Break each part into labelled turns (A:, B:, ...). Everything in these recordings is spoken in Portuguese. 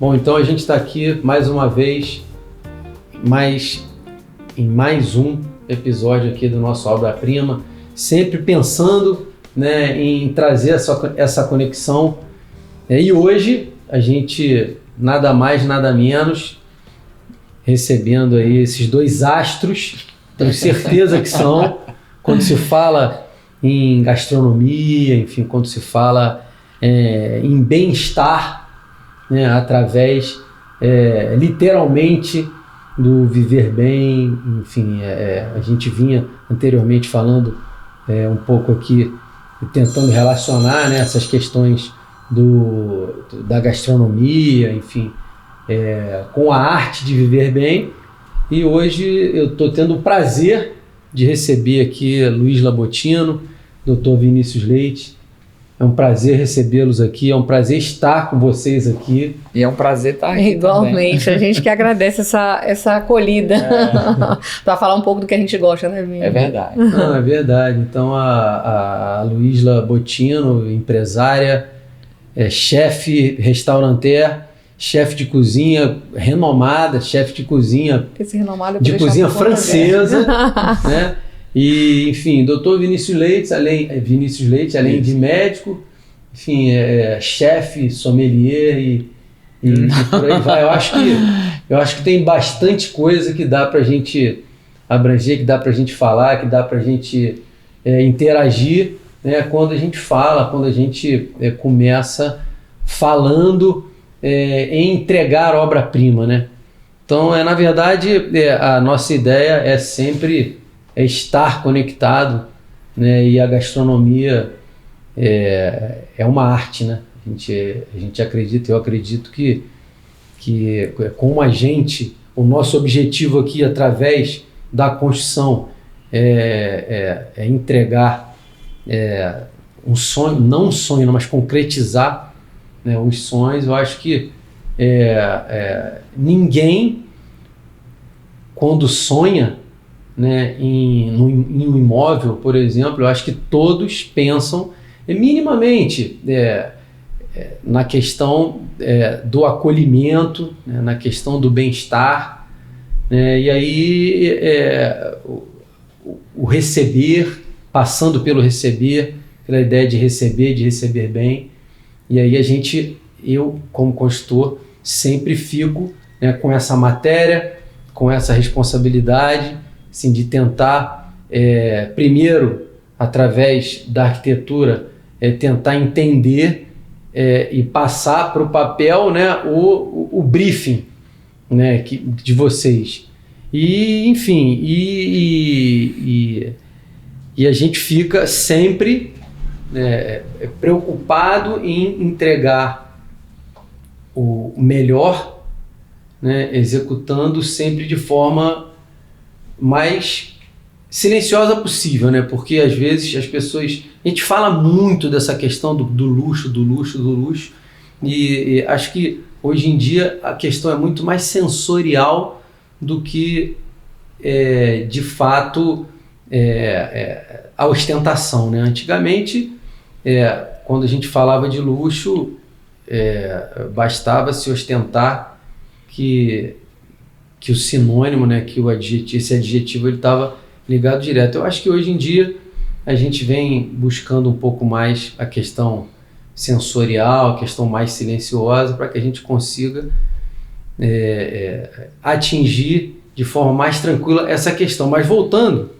A: Bom, então a gente está aqui mais uma vez, em mais um episódio aqui do nosso Obra-Prima, sempre pensando, né, em trazer essa conexão. E hoje a gente, nada mais, nada menos, recebendo aí esses dois astros, tenho certeza que são, quando se fala em gastronomia, enfim, quando se fala em bem-estar, né, através, literalmente, do viver bem, enfim, a gente vinha anteriormente falando um pouco aqui, tentando relacionar, né, essas questões da gastronomia, enfim, com a arte de viver bem. E hoje eu estou tendo o prazer de receber aqui Luiz Labotino, Dr. Vinícius Leite. É um prazer recebê-los aqui, é um prazer estar com vocês aqui.
B: E é um prazer estar aqui
C: igualmente,
B: também.
C: A gente que agradece essa acolhida, para falar um pouco do que a gente gosta, né, Vini?
B: É verdade.
A: Não, é verdade. Então a Luiz Labotino, empresária, chefe restauranteur, chefe de cozinha renomada, chefe de cozinha de cozinha francesa, né? E, enfim, Dr. Vinícius Leite, além de médico, enfim, chefe, sommelier e por aí vai. Eu acho que tem bastante coisa que dá pra gente abranger, que dá pra gente falar, que dá pra gente interagir, né? Quando a gente começa falando em entregar obra-prima, né? Então, na verdade, a nossa ideia é sempre estar conectado, né? E a gastronomia é uma arte, né? A gente acredita, eu acredito que como o nosso objetivo aqui, através da construção, é entregar um sonho, não um sonho, mas concretizar, né, os sonhos. Eu acho que ninguém, quando sonha, né, em um imóvel, por exemplo, eu acho que todos pensam minimamente na questão do acolhimento, né, na questão do bem-estar, né, e aí o receber, passando pelo receber, pela ideia de receber bem. E aí eu como consultor, sempre fico, né, com essa matéria, com essa responsabilidade, assim, de tentar, primeiro, através da arquitetura, tentar entender e passar para o papel, né, o briefing, né, de vocês. E, enfim, e a gente fica sempre preocupado em entregar o melhor, né, executando sempre de forma mais silenciosa possível, né? Porque às vezes a gente fala muito dessa questão do luxo, e acho que hoje em dia a questão é muito mais sensorial do que de fato a ostentação, né? Antigamente, quando a gente falava de luxo, bastava se ostentar que o sinônimo, né, que esse adjetivo ele estava ligado direto. Eu acho que hoje em dia a gente vem buscando um pouco mais a questão sensorial, a questão mais silenciosa, para que a gente consiga atingir de forma mais tranquila essa questão. Mas voltando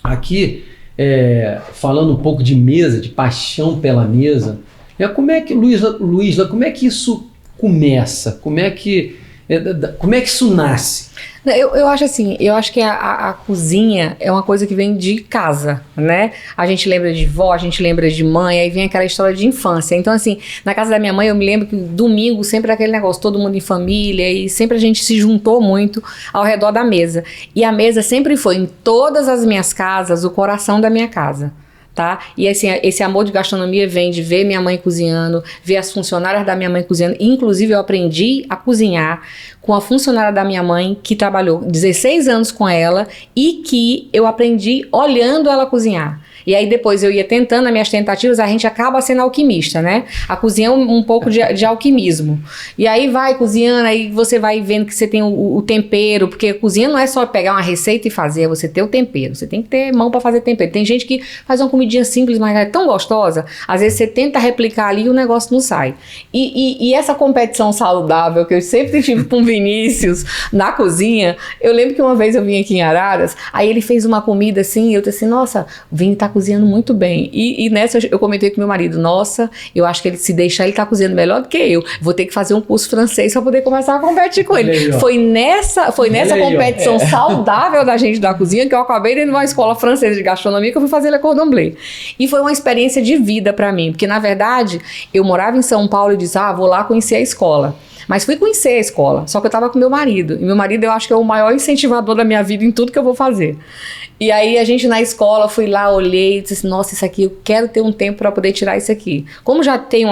A: aqui, falando um pouco de mesa, de paixão pela mesa, como é que, Luísla, como é que isso começa? Como é que isso nasce?
C: Eu acho assim, que a cozinha é uma coisa que vem de casa, né? A gente lembra de vó, a gente lembra de mãe, aí vem aquela história de infância. Então, assim, na casa da minha mãe, eu me lembro que domingo sempre aquele negócio, todo mundo em família, e sempre a gente se juntou muito ao redor da mesa. E a mesa sempre foi, em todas as minhas casas, o coração da minha casa. tá? E assim, esse amor de gastronomia vem de ver minha mãe cozinhando, ver as funcionárias da minha mãe cozinhando. Inclusive, eu aprendi a cozinhar com a funcionária da minha mãe, que trabalhou 16 anos com ela e que eu aprendi olhando ela cozinhar. E aí depois eu ia tentando as minhas tentativas, a gente acaba sendo alquimista, né? A cozinha é um pouco de alquimismo. E aí vai cozinhando, aí você vai vendo que você tem o tempero, porque a cozinha não é só pegar uma receita e fazer, é você ter o tempero. Você tem que ter mão para fazer tempero. Tem gente que faz uma comidinha simples, mas é tão gostosa, às vezes você tenta replicar ali e o negócio não sai. E essa competição saudável que eu sempre tive com o Vinícius na cozinha, eu lembro que uma vez eu vim aqui em Araras, aí ele fez uma comida assim, e eu disse assim, nossa, o Vini tá cozinhando muito bem. E nessa eu comentei com meu marido, nossa, eu acho que ele se deixar, ele tá cozinhando melhor do que eu. Vou ter que fazer um curso francês para poder começar a competir com ele.
A: Aí,
C: foi nessa competição saudável da gente da cozinha que eu acabei dentro de uma escola francesa de gastronomia que eu fui fazer Le Cordon Bleu. E foi uma experiência de vida para mim, porque na verdade eu morava em São Paulo e disse, vou lá conhecer a escola. Mas fui conhecer a escola, só que eu tava com meu marido. E meu marido eu acho que é o maior incentivador da minha vida em tudo que eu vou fazer. E aí a gente na escola, fui lá, olhei e disse, nossa, isso aqui, eu quero ter um tempo para poder tirar isso aqui. Como já tenho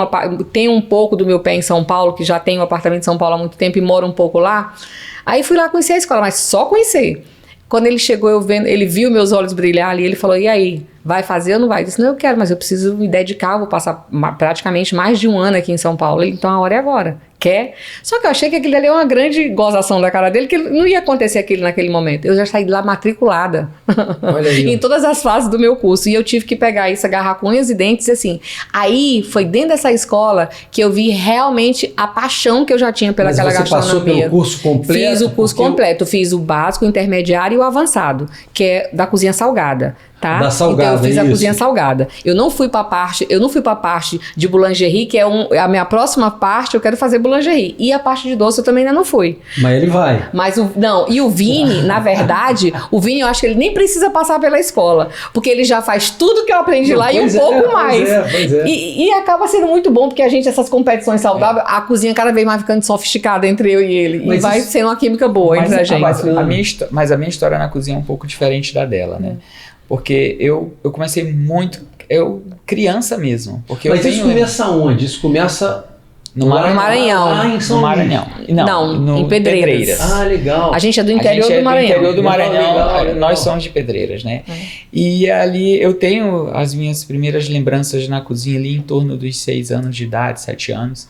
C: um pouco do meu pé em São Paulo, que já tenho um apartamento em São Paulo há muito tempo e moro um pouco lá, aí fui lá conhecer a escola, mas só conhecer. Quando ele chegou, ele viu meus olhos brilhar ali, ele falou, e aí, vai fazer ou não vai? Eu disse, não, eu quero, mas eu preciso me dedicar, vou passar praticamente mais de um ano aqui em São Paulo. Ele, então a hora é agora. Quer? Só que eu achei que aquilo ali é uma grande gozação da cara dele, que não ia acontecer aquilo naquele momento. Eu já saí de lá matriculada.
A: Olha aí.
C: Em todas as fases do meu curso. E eu tive que pegar isso, agarrar com unhas e dentes, assim. Aí, foi dentro dessa escola que eu vi realmente a paixão que eu já tinha pelaquela gastronomia.
A: Você passou pelo curso completo?
C: Fiz o curso completo. Fiz o básico, o intermediário e o avançado, que é da cozinha salgada. Tá?
A: Da salgada,
C: então eu fiz a
A: isso.
C: cozinha salgada. Eu não fui para a parte de boulangerie, que é a minha próxima parte, eu quero fazer boulangerie. E a parte de doce eu também ainda não fui.
A: Mas ele vai.
C: Mas e o Vini, na verdade, o Vini eu acho que ele nem precisa passar pela escola, porque ele já faz tudo que eu aprendi lá e um pouco mais.
A: Pois é.
C: E acaba sendo muito bom, porque a gente, essas competições saudáveis, a cozinha cada vez mais ficando sofisticada entre eu e ele.
B: Mas
C: e vai sendo uma química boa entre a gente.
B: Mas a minha história na cozinha é um pouco diferente da dela, né? Porque eu comecei muito, criança mesmo. Porque
A: Mas isso começa onde? Isso começa
B: no Maranhão.
A: Em São
B: no Maranhão.
C: Não, em Pedreiras.
A: Ah, legal.
C: A gente é do interior do Maranhão.
B: Do interior do Maranhão,
A: legal.
B: Nós somos de Pedreiras, né? E ali eu tenho as minhas primeiras lembranças na cozinha ali em torno dos 6 anos de idade, 7 anos.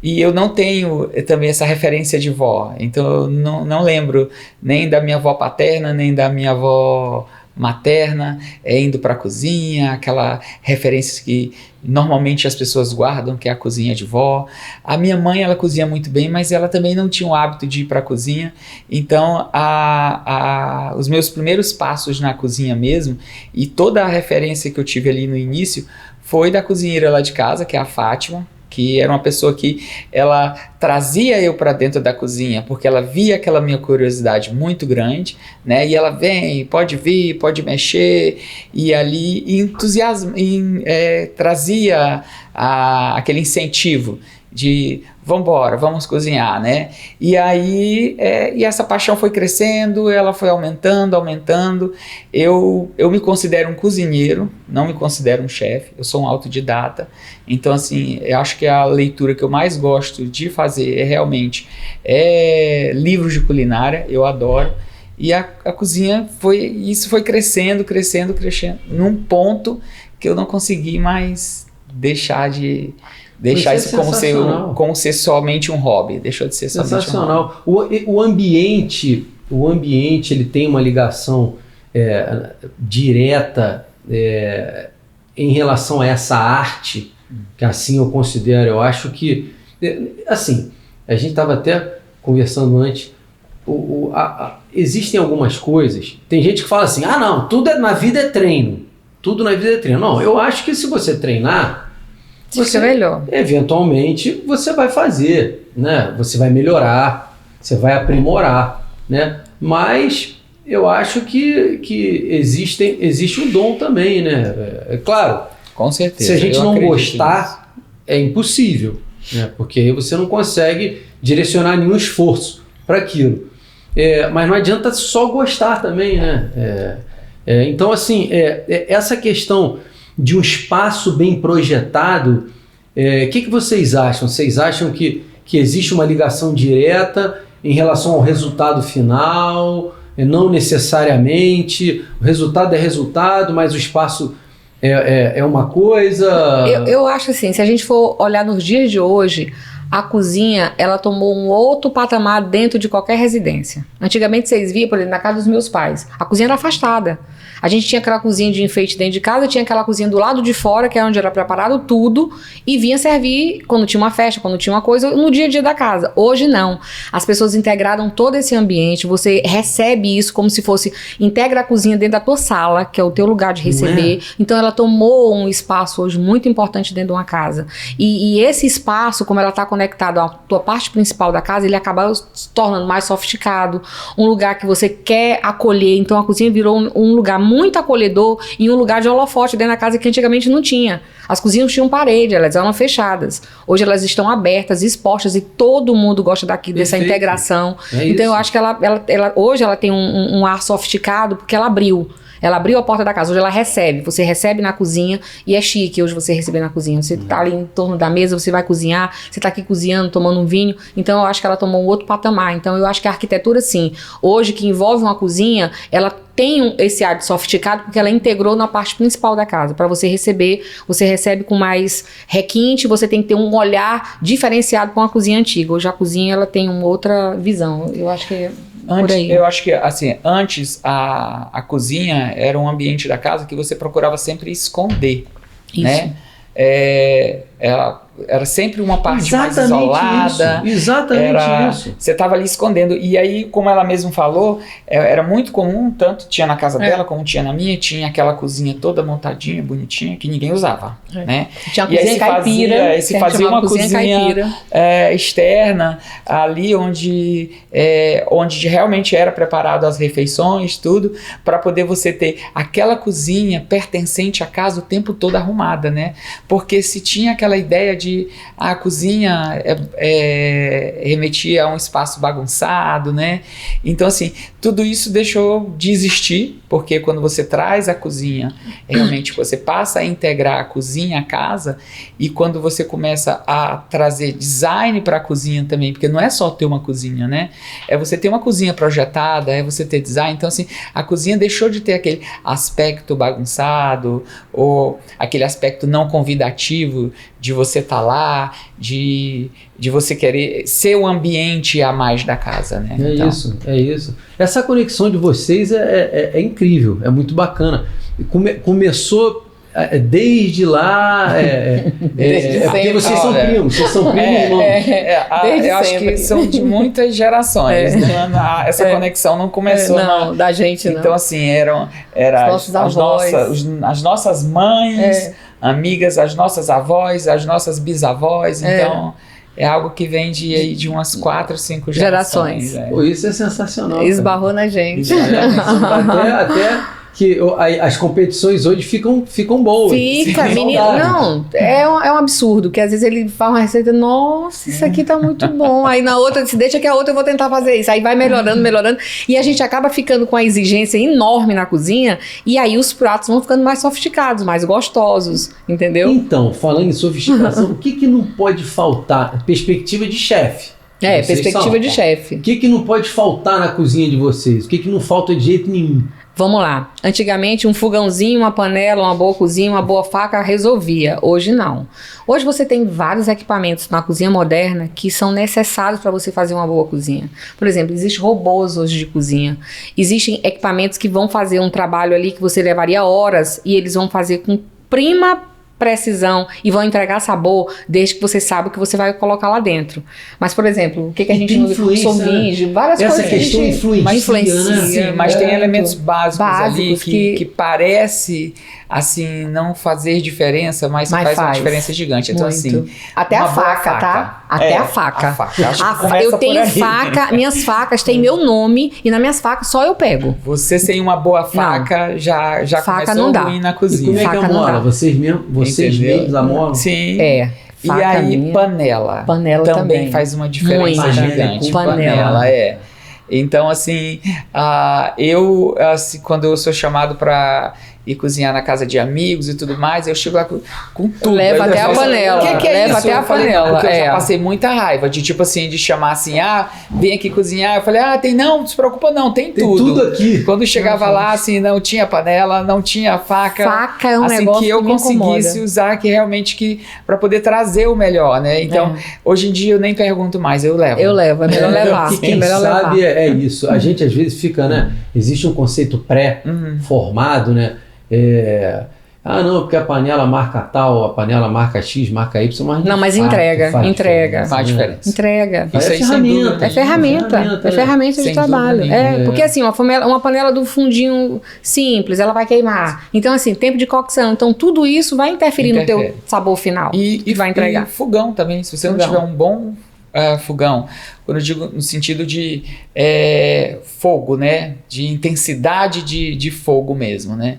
B: E eu não tenho também essa referência de vó. Então eu não lembro nem da minha avó paterna, nem da minha avó materna, indo para a cozinha, aquela referência que normalmente as pessoas guardam, que é a cozinha de vó. A minha mãe, ela cozinha muito bem, mas ela também não tinha o hábito de ir para a cozinha. Então, os meus primeiros passos na cozinha mesmo, e toda a referência que eu tive ali no início, foi da cozinheira lá de casa, que é a Fátima, que era uma pessoa que ela trazia eu para dentro da cozinha, porque ela via aquela minha curiosidade muito grande, né? E ela vem, pode vir, pode mexer, e ali trazia aquele incentivo de vambora, vamos cozinhar, né? E aí, e essa paixão foi crescendo, ela foi aumentando. Eu me considero um cozinheiro, não me considero um chefe, eu sou um autodidata. Então, assim, eu acho que a leitura que eu mais gosto de fazer realmente livros de culinária, eu adoro. E a cozinha isso foi crescendo, num ponto que eu não consegui mais deixar isso como ser somente um hobby. Deixou de ser somente
A: sensacional. Um hobby. O ambiente ele tem uma ligação direta em relação a essa arte, que assim eu considero. Eu acho que, assim, a gente estava até conversando antes, existem algumas coisas, tem gente que fala assim, não, tudo na vida é treino. Não, eu acho que se você treinar, você melhor. Eventualmente você vai fazer, né? Você vai melhorar, você vai aprimorar, né? Mas eu acho que existe um dom também, né? É claro.
B: Com certeza.
A: Se a gente não gostar, é impossível, né? Porque aí você não consegue direcionar nenhum esforço para aquilo. Mas não adianta só gostar também, né? Então, assim, essa questão de um espaço bem projetado, que vocês acham? Vocês acham que existe uma ligação direta em relação ao resultado final? Não necessariamente, o resultado é resultado, mas o espaço é uma coisa...
C: Eu acho assim, se a gente for olhar nos dias de hoje, a cozinha, ela tomou um outro patamar dentro de qualquer residência. Antigamente vocês viam, por exemplo, na casa dos meus pais, a cozinha era afastada. A gente tinha aquela cozinha de enfeite dentro de casa, tinha aquela cozinha do lado de fora, que é onde era preparado tudo, e vinha servir quando tinha uma festa, quando tinha uma coisa, no dia a dia da casa. Hoje não. As pessoas integraram todo esse ambiente, você recebe isso como se fosse, integra a cozinha dentro da tua sala, que é o teu lugar de receber. Então ela tomou um espaço hoje muito importante dentro de uma casa. E esse espaço, como ela está conectado à tua parte principal da casa, ele acaba se tornando mais sofisticado, um lugar que você quer acolher. Então a cozinha virou um lugar muito acolhedor e um lugar de holofote dentro da casa que antigamente não tinha. As cozinhas tinham parede, elas eram fechadas. Hoje elas estão abertas, expostas, e todo mundo gosta dessa integração. Então eu acho que hoje ela tem um ar sofisticado porque ela abriu. Ela abriu a porta da casa, hoje ela recebe. Você recebe na cozinha e é chique hoje você receber na cozinha. Você tá ali em torno da mesa, você vai cozinhar, você tá aqui cozinhando, tomando um vinho. Então eu acho que ela tomou um outro patamar. Então eu acho que a arquitetura, sim, hoje que envolve uma cozinha, ela tem esse ar de sofisticado porque ela integrou na parte principal da casa. Para você receber, você recebe com mais requinte, você tem que ter um olhar diferenciado com a cozinha antiga. Hoje a cozinha ela tem uma outra visão. Eu acho que
B: eu acho que, assim, antes a cozinha era um ambiente da casa que você procurava sempre esconder, né? Era sempre uma parte mais isolada.
A: Exatamente isso.
B: Você estava ali escondendo. E aí, como ela mesma falou, era muito comum, tanto tinha na casa dela como tinha na minha, tinha aquela cozinha toda montadinha, bonitinha, que ninguém usava, né?
C: Tinha uma cozinha caipira.
B: Se fazia uma cozinha externa, ali onde realmente era preparado as refeições, tudo, para poder você ter aquela cozinha pertencente à casa o tempo todo arrumada, né? Porque se tinha aquela ideia de a cozinha remetia a um espaço bagunçado, né? Então, assim, tudo isso deixou de existir, porque quando você traz a cozinha, realmente você passa a integrar a cozinha à casa, e quando você começa a trazer design para a cozinha também, porque não é só ter uma cozinha, né? É você ter uma cozinha projetada, é você ter design. Então, assim, a cozinha deixou de ter aquele aspecto bagunçado, ou aquele aspecto não convidativo de você estar lá, de você querer ser o ambiente a mais da casa, né?
A: É isso. Essa conexão de vocês é incrível, é muito bacana. Começou desde lá, porque vocês são primos, irmãos.
B: Eu acho que são de muitas gerações. Essa conexão não começou
C: da gente, não.
B: Então, assim, eram as nossas mães, amigas, as nossas avós, as nossas bisavós. Então, é algo que vem de umas 4, 5 gerações.
A: Pô, isso é sensacional.
C: Esbarrou na gente.
A: Até que as competições hoje ficam boas.
C: Menino. Não, é um absurdo, que às vezes ele faz uma receita, nossa, isso aqui tá muito bom. Aí na outra, se deixa que a outra eu vou tentar fazer isso. Aí vai melhorando. E a gente acaba ficando com a exigência enorme na cozinha, e aí os pratos vão ficando mais sofisticados, mais gostosos, entendeu?
A: Então, falando em sofisticação, o que não pode faltar? Perspectiva de chefe.
C: Perspectiva de chefe.
A: O que não pode faltar na cozinha de vocês? O que não falta de jeito nenhum?
C: Vamos lá. Antigamente, um fogãozinho, uma panela, uma boa cozinha, uma boa faca resolvia. Hoje, não. Hoje você tem vários equipamentos na cozinha moderna que são necessários para você fazer uma boa cozinha. Por exemplo, existem robôs hoje de cozinha. Existem equipamentos que vão fazer um trabalho ali que você levaria horas e eles vão fazer com prima precisão e vão entregar sabor desde que você sabe o que você vai colocar lá dentro. Mas, por exemplo, o que a gente não vídeo, várias
A: essa
C: coisas.
A: Essa questão influencia,
B: mas tem elementos básicos ali que parece assim não fazer diferença, mas faz uma diferença gigante. Então, assim,
C: até a faca, tá? Até a faca. Eu tenho faca, minhas facas têm meu nome e nas minhas facas só eu pego.
B: Você sem uma boa faca já
C: faca
B: começou
C: não dá.
B: ruim na cozinha.
A: E como é que amora? Vocês mesmos amoram?
B: Sim. E
C: Faca
B: aí,
C: minha.
B: Panela também faz uma diferença gigante. Panela, Então, assim, quando eu sou chamado para ir cozinhar na casa de amigos e tudo mais, eu chego lá com tudo.
C: Leva até a panela.
B: O que é
C: Leva
B: isso?
C: até a panela.
B: Porque eu já passei muita raiva de tipo assim, de chamar assim, vem aqui cozinhar. Eu falei, não se preocupa não, tem tudo.
A: Tudo aqui.
B: Quando chegava lá, assim, não tinha panela, não tinha faca.
C: Faca é um
B: assim,
C: negócio
B: que eu
C: me
B: conseguisse
C: incomoda.
B: usar para poder trazer o melhor, né? Então, hoje em dia eu nem pergunto mais, eu levo.
C: Eu levo, é melhor levar.
A: Que quem
C: é melhor
A: sabe
C: levar.
A: é isso. A gente às vezes fica, né? Existe um conceito pré-formado, né? Não, porque a panela marca tal, a panela marca X, marca Y, mas
C: Não, mas entrega.
B: Faz diferença.
C: Entrega.
B: Isso aí, sem dúvida.
C: É ferramenta de
B: Sem
C: trabalho.
B: dúvida nenhuma.
C: Porque assim, uma panela do fundinho simples, ela vai queimar. Então assim, tempo de cocção. Então tudo isso vai interferir no teu sabor final.
B: E
C: vai entregar.
B: E fogão também. Se você não tiver um bom fogão, quando eu digo no sentido de fogo, né? De intensidade de fogo mesmo, né?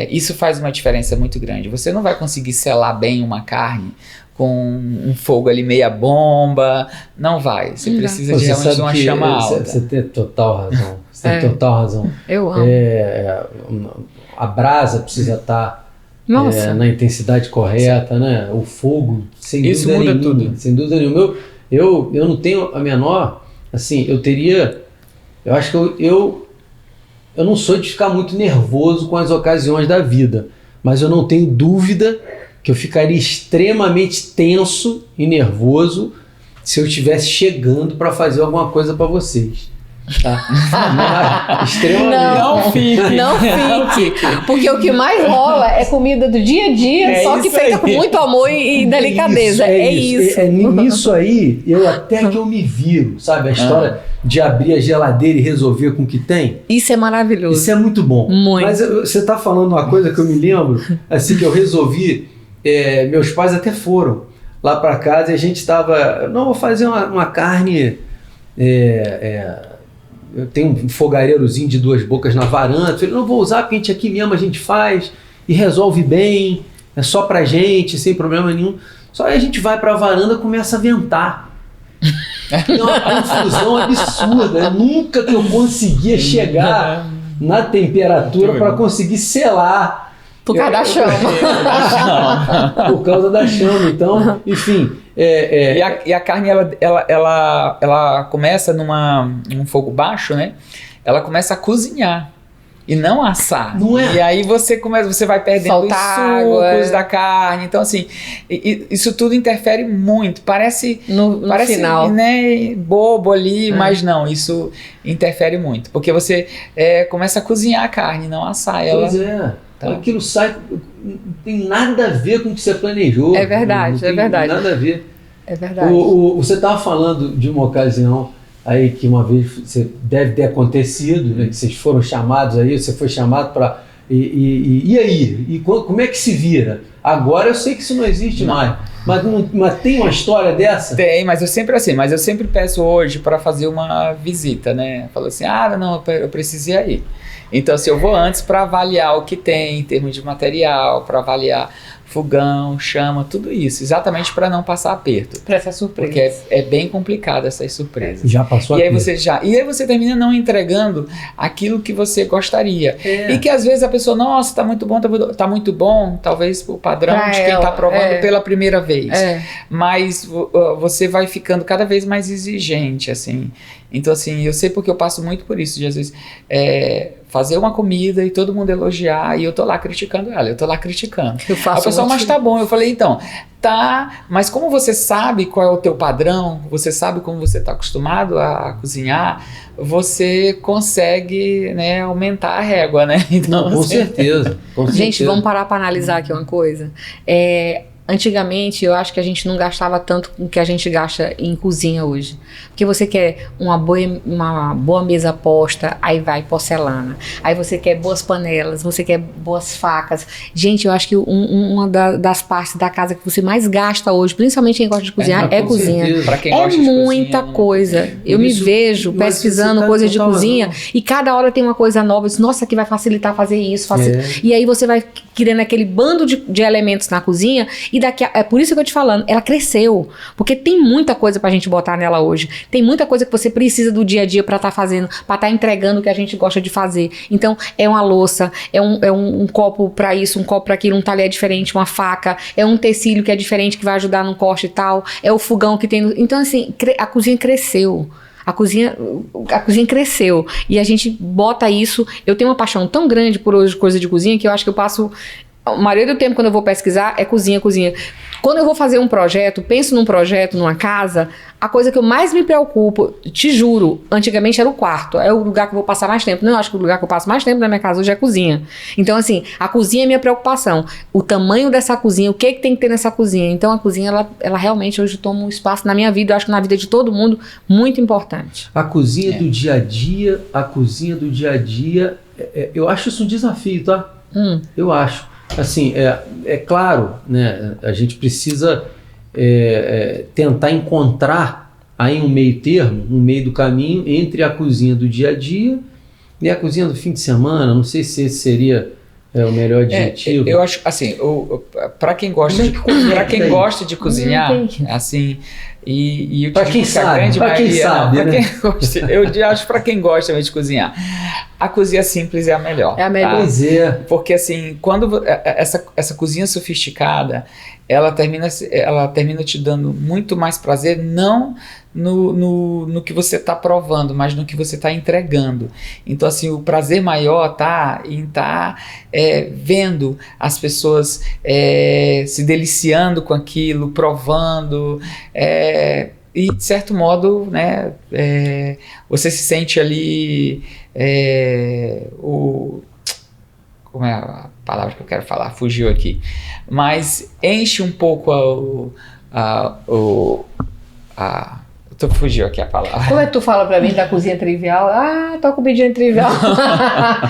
B: Isso faz uma diferença muito grande. Você não vai conseguir selar bem uma carne com um fogo ali meia bomba, não vai. Você precisa de realmente uma chama alta.
A: Você tem total razão. Você tem total razão.
C: Eu amo.
A: A brasa precisa estar na intensidade correta, né? O fogo, sem
B: Isso
A: dúvida
B: muda
A: nenhuma.
B: tudo.
A: Sem dúvida nenhuma. Eu não tenho a menor, assim, eu acho que eu não sou de ficar muito nervoso com as ocasiões da vida, mas eu não tenho dúvida que eu ficaria extremamente tenso e nervoso se eu estivesse chegando para fazer alguma coisa para vocês. Tá? Extremamente.
C: Não fique. Porque o que mais rola é comida do dia a dia, só que feita com muito amor e delicadeza. Isso.
A: Nisso aí, até que eu me viro, sabe? A história de abrir a geladeira e resolver com o que tem.
C: Isso é maravilhoso.
A: Isso é muito bom.
C: Muito.
A: Mas você tá falando uma coisa que eu me lembro, assim, que eu resolvi, meus pais até foram lá para casa e a gente estava, vou fazer uma carne, eu tenho um fogareirozinho de 2 bocas na varanda, eu falei, não vou usar porque a gente faz e resolve bem, é só pra gente, sem problema nenhum. Só aí a gente vai pra varanda e começa a ventar. É uma confusão absurda. Nunca que eu conseguia chegar na temperatura para conseguir selar.
C: Por causa da chama.
A: Por causa da chama. Então, enfim.
B: E a carne, ela começa num fogo baixo, né? Ela começa a cozinhar. E não assar.
A: Não é?
B: E aí você vai perdendo
C: Soltar
B: os sucos
C: água,
B: da carne. Então, assim, isso tudo interfere muito. Parece
C: final,
B: né, bobo ali, mas não, isso interfere muito. Porque você começa a cozinhar a carne, não assar ela.
A: Pois é. Tá. Aquilo sai, não tem nada a ver com o que você planejou.
C: É verdade,
A: não tem nada a ver.
C: É verdade.
A: Você estava falando de uma ocasião aí que uma vez você deve ter acontecido, né, que vocês foram chamados aí, você foi chamado para... E aí? E como é que se vira? Agora eu sei que isso não existe mais. Mas tem uma história dessa?
B: Tem, mas eu sempre peço hoje para fazer uma visita, né? Falo assim, eu preciso ir aí. Então, assim, eu vou antes para avaliar o que tem em termos de material, para avaliar fogão, chama, tudo isso, exatamente para não passar aperto.
C: Para essa surpresa.
B: Porque é bem complicado essas surpresas.
A: Já passou
B: aperto. E aí você termina não entregando aquilo que você gostaria. E que às vezes a pessoa, nossa, tá muito bom, talvez o padrão
C: pra
B: de quem tá provando pela primeira vez. Mas você vai ficando cada vez mais exigente, assim. Então, assim, eu sei porque eu passo muito por isso, de às vezes fazer uma comida e todo mundo elogiar e eu tô lá criticando ela,
C: Eu faço
B: a pessoa, mas tá bom. Eu falei, então, tá, mas como você sabe qual é o teu padrão, você sabe como você tá acostumado a cozinhar, você consegue, né, aumentar a régua, né? Então,
A: com certeza.
C: Gente, vamos parar para analisar aqui uma coisa. Antigamente, eu acho que a gente não gastava tanto com o que a gente gasta em cozinha hoje. Porque você quer uma boa mesa posta, aí vai porcelana. Aí você quer boas panelas, você quer boas facas. Gente, eu acho que uma das partes da casa que você mais gasta hoje, principalmente quem gosta de cozinhar, é cozinha.
B: Pra quem gosta de
C: muita
B: cozinha,
C: coisa. Eu me vejo pesquisando coisas de cozinha e cada hora tem uma coisa nova. Eu disse, nossa, que vai facilitar fazer isso. E aí você vai criando aquele bando de elementos na cozinha E é por isso que eu te falando, ela cresceu. Porque tem muita coisa pra gente botar nela hoje. Tem muita coisa que você precisa do dia a dia pra estar fazendo, pra estar entregando o que a gente gosta de fazer. Então, é uma louça, é um copo pra isso, um copo pra aquilo, um talher diferente, uma faca, é um tecido que é diferente, que vai ajudar no corte e tal, é o fogão que tem... Então, assim, a cozinha cresceu. A cozinha cresceu e a gente bota isso. Eu tenho uma paixão tão grande por hoje coisa de cozinha que eu acho que eu passo a maioria do tempo quando eu vou pesquisar é cozinha. Quando eu vou fazer um projeto, penso num projeto, numa casa, a coisa que eu mais me preocupo, te juro, antigamente era o quarto, é o lugar que eu vou passar mais tempo. Não, eu acho que o lugar que eu passo mais tempo na minha casa hoje é a cozinha. Então, assim, a cozinha é minha preocupação. O tamanho dessa cozinha, o que tem que ter nessa cozinha. Então, a cozinha, ela realmente hoje toma um espaço na minha vida, eu acho que na vida de todo mundo, muito importante.
A: A cozinha do dia a dia, eu acho isso um desafio, tá? Eu acho. Assim, é claro, né, a gente precisa tentar encontrar aí um meio termo, um meio do caminho entre a cozinha do dia a dia e a cozinha do fim de semana. Não sei se esse seria o melhor adjetivo.
B: Eu acho, assim, para quem gosta de cozinhar, assim, e eu
A: para quem sabe, para quem sabe, né?
B: Eu acho para quem gosta mesmo de cozinhar, a cozinha simples é a melhor.
C: É a melhor.
A: Pois é.
B: Porque assim, quando essa cozinha sofisticada, ela termina te dando muito mais prazer, não no que você está provando, mas no que você está entregando. Então, assim, o prazer maior tá em estar vendo as pessoas se deliciando com aquilo, provando, e de certo modo, né, você se sente ali como é a palavra que eu quero falar? Fugiu aqui. Mas enche um pouco fugiu aqui a palavra.
C: Como é que tu fala pra mim da cozinha trivial? Ah, tô com comidinha trivial.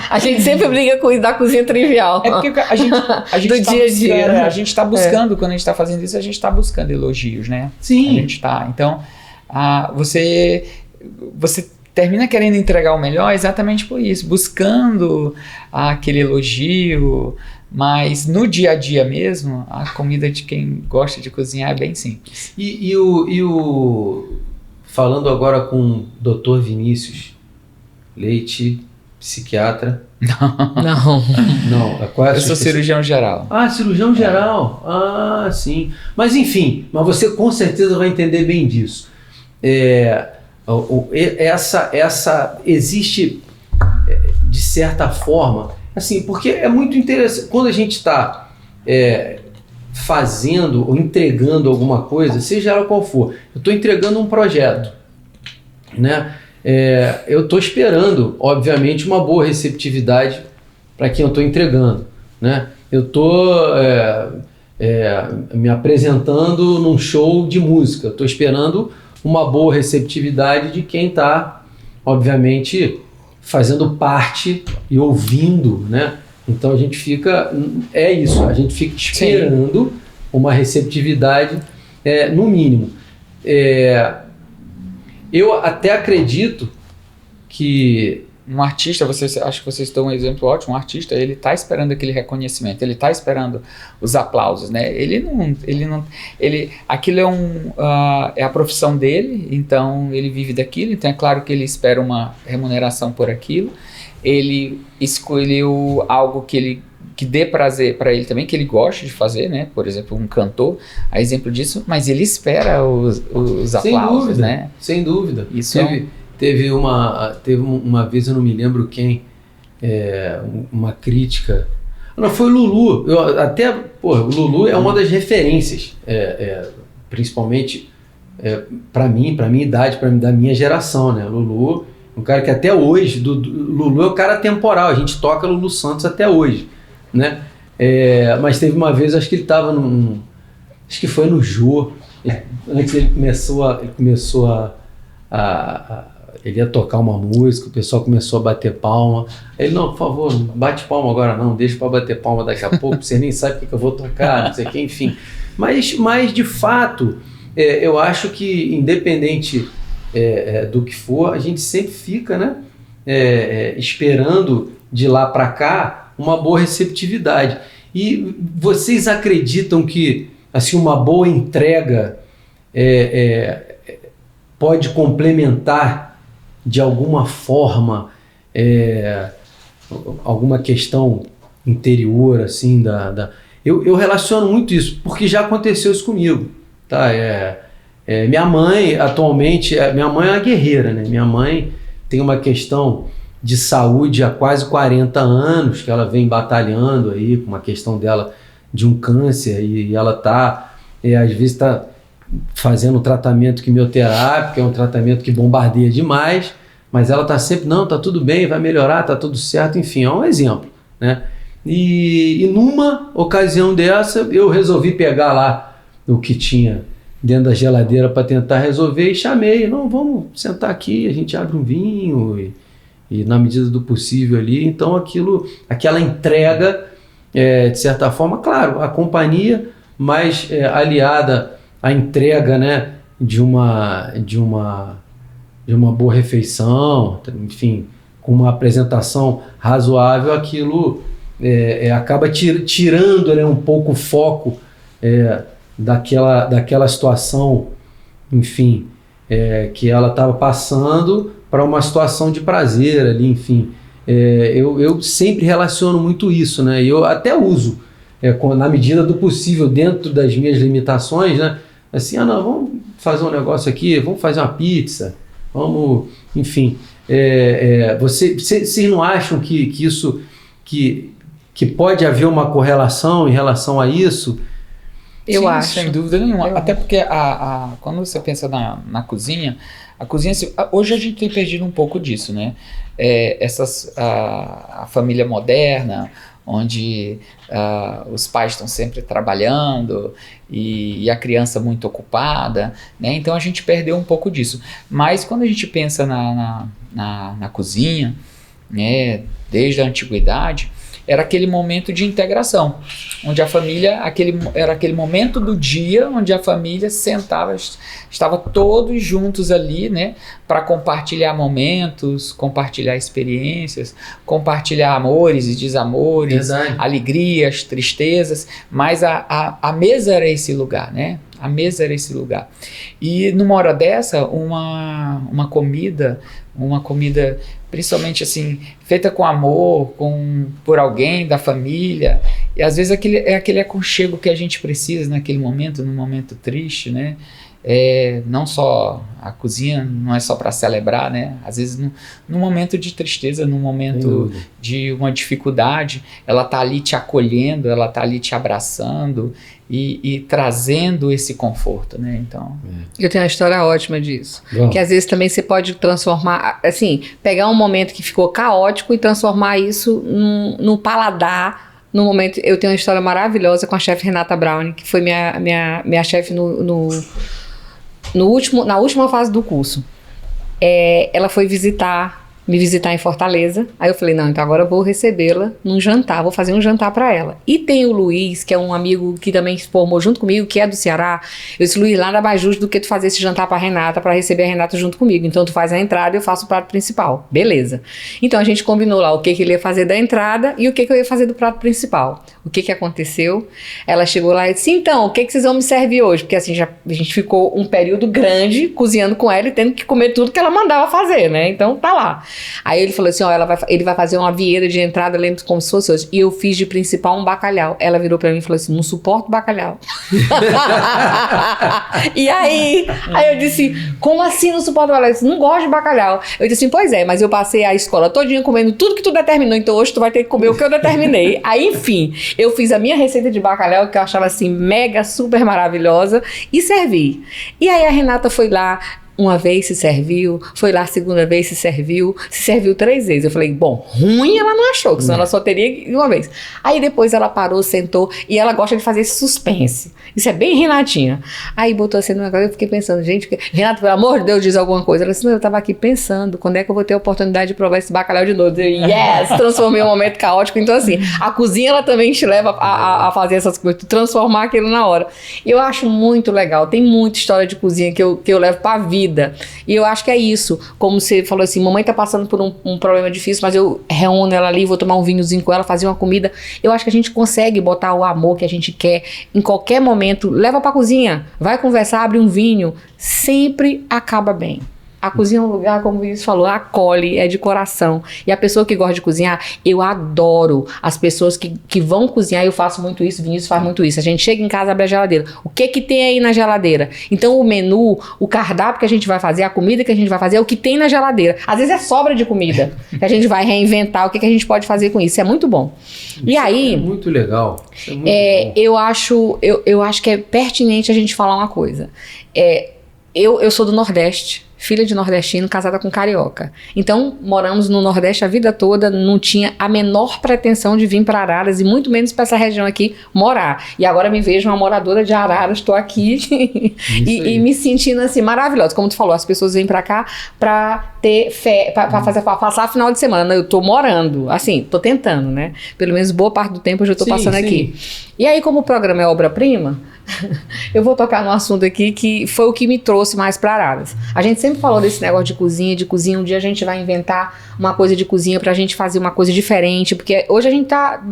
C: A gente sempre briga com isso da cozinha trivial.
B: É porque a gente
C: do
B: tá
C: dia a dia.
B: A gente tá buscando, quando a gente tá fazendo isso, a gente tá buscando elogios, né?
A: Sim.
B: A gente tá. Então, você termina querendo entregar o melhor exatamente por isso, buscando aquele elogio, mas no dia a dia mesmo, a comida de quem gosta de cozinhar é bem simples.
A: E falando agora com o Dr. Vinícius Leite, psiquiatra. Não, qual é a
B: Eu sou cirurgião geral.
A: Ah, cirurgião geral. Ah, sim. Mas enfim, você com certeza vai entender bem disso. Existe, de certa forma, assim, porque é muito interessante, quando a gente está fazendo ou entregando alguma coisa, seja ela qual for, eu estou entregando um projeto, né? Eu estou esperando, obviamente, uma boa receptividade para quem eu estou entregando, né? Eu estou me apresentando num show de música, estou esperando uma boa receptividade de quem está, obviamente, fazendo parte e ouvindo, né? Então a gente fica, a gente fica esperando uma receptividade, no mínimo. Eu até acredito que
B: um artista, acho que vocês dão um exemplo ótimo, um artista, ele está esperando aquele reconhecimento, ele está esperando os aplausos, né? Aquilo é a profissão dele, então ele vive daquilo, então é claro que ele espera uma remuneração por aquilo, ele escolheu algo que dê prazer para ele também, que ele goste de fazer, né? Por exemplo, um cantor, a exemplo disso, mas ele espera os aplausos, né?
A: Sem dúvida.
B: Isso
A: Teve uma vez, eu não me lembro quem, uma crítica. Não, foi o Lulu. O Lulu é uma das referências, principalmente para mim, para minha idade, da minha geração, né? Lulu, um cara que até hoje, Lulu é o cara temporal, a gente toca Lulu Santos até hoje, né? Mas teve uma vez, acho que ele estava acho que foi no Jô, antes ele começou ele ia tocar uma música, o pessoal começou a bater palma. Ele, não, por favor, não bate palma agora não, deixa para bater palma daqui a pouco, você nem sabe o que eu vou tocar, não sei o que, enfim. Mas de fato, eu acho que independente do que for, a gente sempre fica, né, esperando de lá para cá uma boa receptividade. E vocês acreditam que, assim, uma boa entrega pode complementar de alguma forma alguma questão interior, assim, eu relaciono muito isso, porque já aconteceu isso comigo, tá? Minha mãe, atualmente, minha mãe é uma guerreira, né? Minha mãe tem uma questão de saúde há quase 40 anos, que ela vem batalhando aí com uma questão dela de um câncer, e ela às vezes está fazendo um tratamento quimioterápico, é um tratamento que bombardeia demais, mas ela está sempre, não, tá tudo bem, vai melhorar, tá tudo certo, enfim, é um exemplo, né? E numa ocasião dessa, eu resolvi pegar lá o que tinha dentro da geladeira para tentar resolver e chamei, não, vamos sentar aqui, a gente abre um vinho e na medida do possível ali, então aquela entrega, de certa forma, claro, a companhia, mas aliada à entrega, né, de uma boa refeição, enfim, com uma apresentação razoável, aquilo acaba tirando, né, um pouco o foco daquela situação, enfim, que ela estava passando para uma situação de prazer ali, enfim. Eu sempre relaciono muito isso, né? Eu até uso, na medida do possível, dentro das minhas limitações, né? Assim, não, vamos fazer um negócio aqui, vamos fazer uma pizza, vamos, enfim. Vocês não acham que isso, que pode haver uma correlação em relação a isso?
B: Eu acho. Sem dúvida nenhuma. Até porque quando você pensa na cozinha, a cozinha, hoje a gente tem perdido um pouco disso, né? A família moderna, onde os pais estão sempre trabalhando e a criança muito ocupada, né? Então a gente perdeu um pouco disso. Mas quando a gente pensa na cozinha, né, desde a antiguidade, era aquele momento de integração, onde a família, era aquele momento do dia onde a família estava todos juntos ali, né, para compartilhar momentos, compartilhar experiências, compartilhar amores e desamores,
A: Verdade.
B: Alegrias, tristezas, mas a mesa era esse lugar, né? A mesa era esse lugar. E numa hora dessa, uma comida, principalmente assim, feita com amor, por alguém da família, e às vezes aquele aconchego que a gente precisa naquele momento, num momento triste, né? Não só a cozinha, não é só para celebrar, né? Às vezes num momento de tristeza, num momento de uma dificuldade, ela tá ali te acolhendo, ela tá ali te abraçando e trazendo esse conforto, né? Então,
C: eu tenho uma história ótima disso.
A: Bom.
C: Que às vezes também você pode transformar, assim, pegar um momento que ficou caótico e transformar isso num paladar. No momento, eu tenho uma história maravilhosa com a chefe Renata Brown, que foi minha chefe na última fase do curso. Ela foi me visitar em Fortaleza. Aí eu falei, não, então agora eu vou recebê-la num jantar, vou fazer um jantar para ela. E tem o Luiz, que é um amigo que também se formou junto comigo, que é do Ceará. Eu disse, Luiz, nada mais justo do que tu fazer esse jantar para Renata, para receber a Renata junto comigo. Então tu faz a entrada e eu faço o prato principal. Beleza. Então a gente combinou lá o que ele ia fazer da entrada e o que eu ia fazer do prato principal. O que aconteceu? Ela chegou lá e disse, então, o que vocês vão me servir hoje? Porque assim, a gente ficou um período grande cozinhando com ela e tendo que comer tudo que ela mandava fazer, né? Então tá lá. Aí ele falou assim, ele vai fazer uma vieira de entrada, lembro como se fosse hoje. E eu fiz de principal um bacalhau. Ela virou pra mim e falou assim, não suporto bacalhau. E aí eu disse, como assim não suporto bacalhau? Eu disse, não gosto de bacalhau. Eu disse assim, pois é, mas eu passei a escola todinha comendo tudo que tu determinou, então hoje tu vai ter que comer o que eu determinei. Aí, enfim, eu fiz a minha receita de bacalhau, que eu achava assim, mega, super maravilhosa, e servi. E aí a Renata foi lá, uma vez se serviu, foi lá a segunda vez se serviu 3 vezes. Eu falei, bom, ruim ela não achou, que senão ela só teria uma vez. Aí depois ela parou, sentou, e ela gosta de fazer esse suspense. Isso é bem Renatinha. Aí botou assim no negócio, eu fiquei pensando, gente, Renata, pelo amor de Deus, diz alguma coisa. Ela disse, não, eu tava aqui pensando, quando é que eu vou ter a oportunidade de provar esse bacalhau de novo? Eu, yes! Transformei um momento caótico. Então assim, a cozinha ela também te leva a fazer essas coisas, transformar aquilo na hora. Eu acho muito legal, tem muita história de cozinha que eu levo pra vida, comida. E eu acho que é isso. Como você falou assim, mamãe tá passando por um problema difícil, mas eu reúno ela ali, vou tomar um vinhozinho com ela, fazer uma comida. Eu acho que a gente consegue botar o amor que a gente quer em qualquer momento. Leva pra cozinha, vai conversar, abre um vinho. Sempre acaba bem. A cozinha é um lugar, como o Vinícius falou, acolhe, é de coração. E a pessoa que gosta de cozinhar, eu adoro as pessoas que vão cozinhar. Eu faço muito isso, o Vinícius faz muito isso. A gente chega em casa, abre a geladeira. O que tem aí na geladeira? Então o menu, o cardápio que a gente vai fazer, a comida que a gente vai fazer é o que tem na geladeira. Às vezes é sobra de comida. Que a gente vai reinventar, o que a gente pode fazer com isso. É muito bom. E aí...
A: É muito legal. Isso é muito bom.
C: Eu acho que é pertinente a gente falar uma coisa. Eu sou do Nordeste. Filha de nordestino, casada com carioca. Então, moramos no Nordeste a vida toda, não tinha a menor pretensão de vir para Araras e muito menos para essa região aqui morar. E agora me vejo uma moradora de Araras, estou aqui e me sentindo assim maravilhosa. Como tu falou, as pessoas vêm para cá para ter fé, para passar final de semana. Eu tô morando, assim, tô tentando, né? Pelo menos boa parte do tempo eu já tô passando aqui. E aí, como o programa é obra-prima, eu vou tocar num assunto aqui que foi o que me trouxe mais para Araras. A gente sempre falou desse negócio de cozinha. Um dia a gente vai inventar uma coisa de cozinha pra gente fazer uma coisa diferente, porque hoje a gente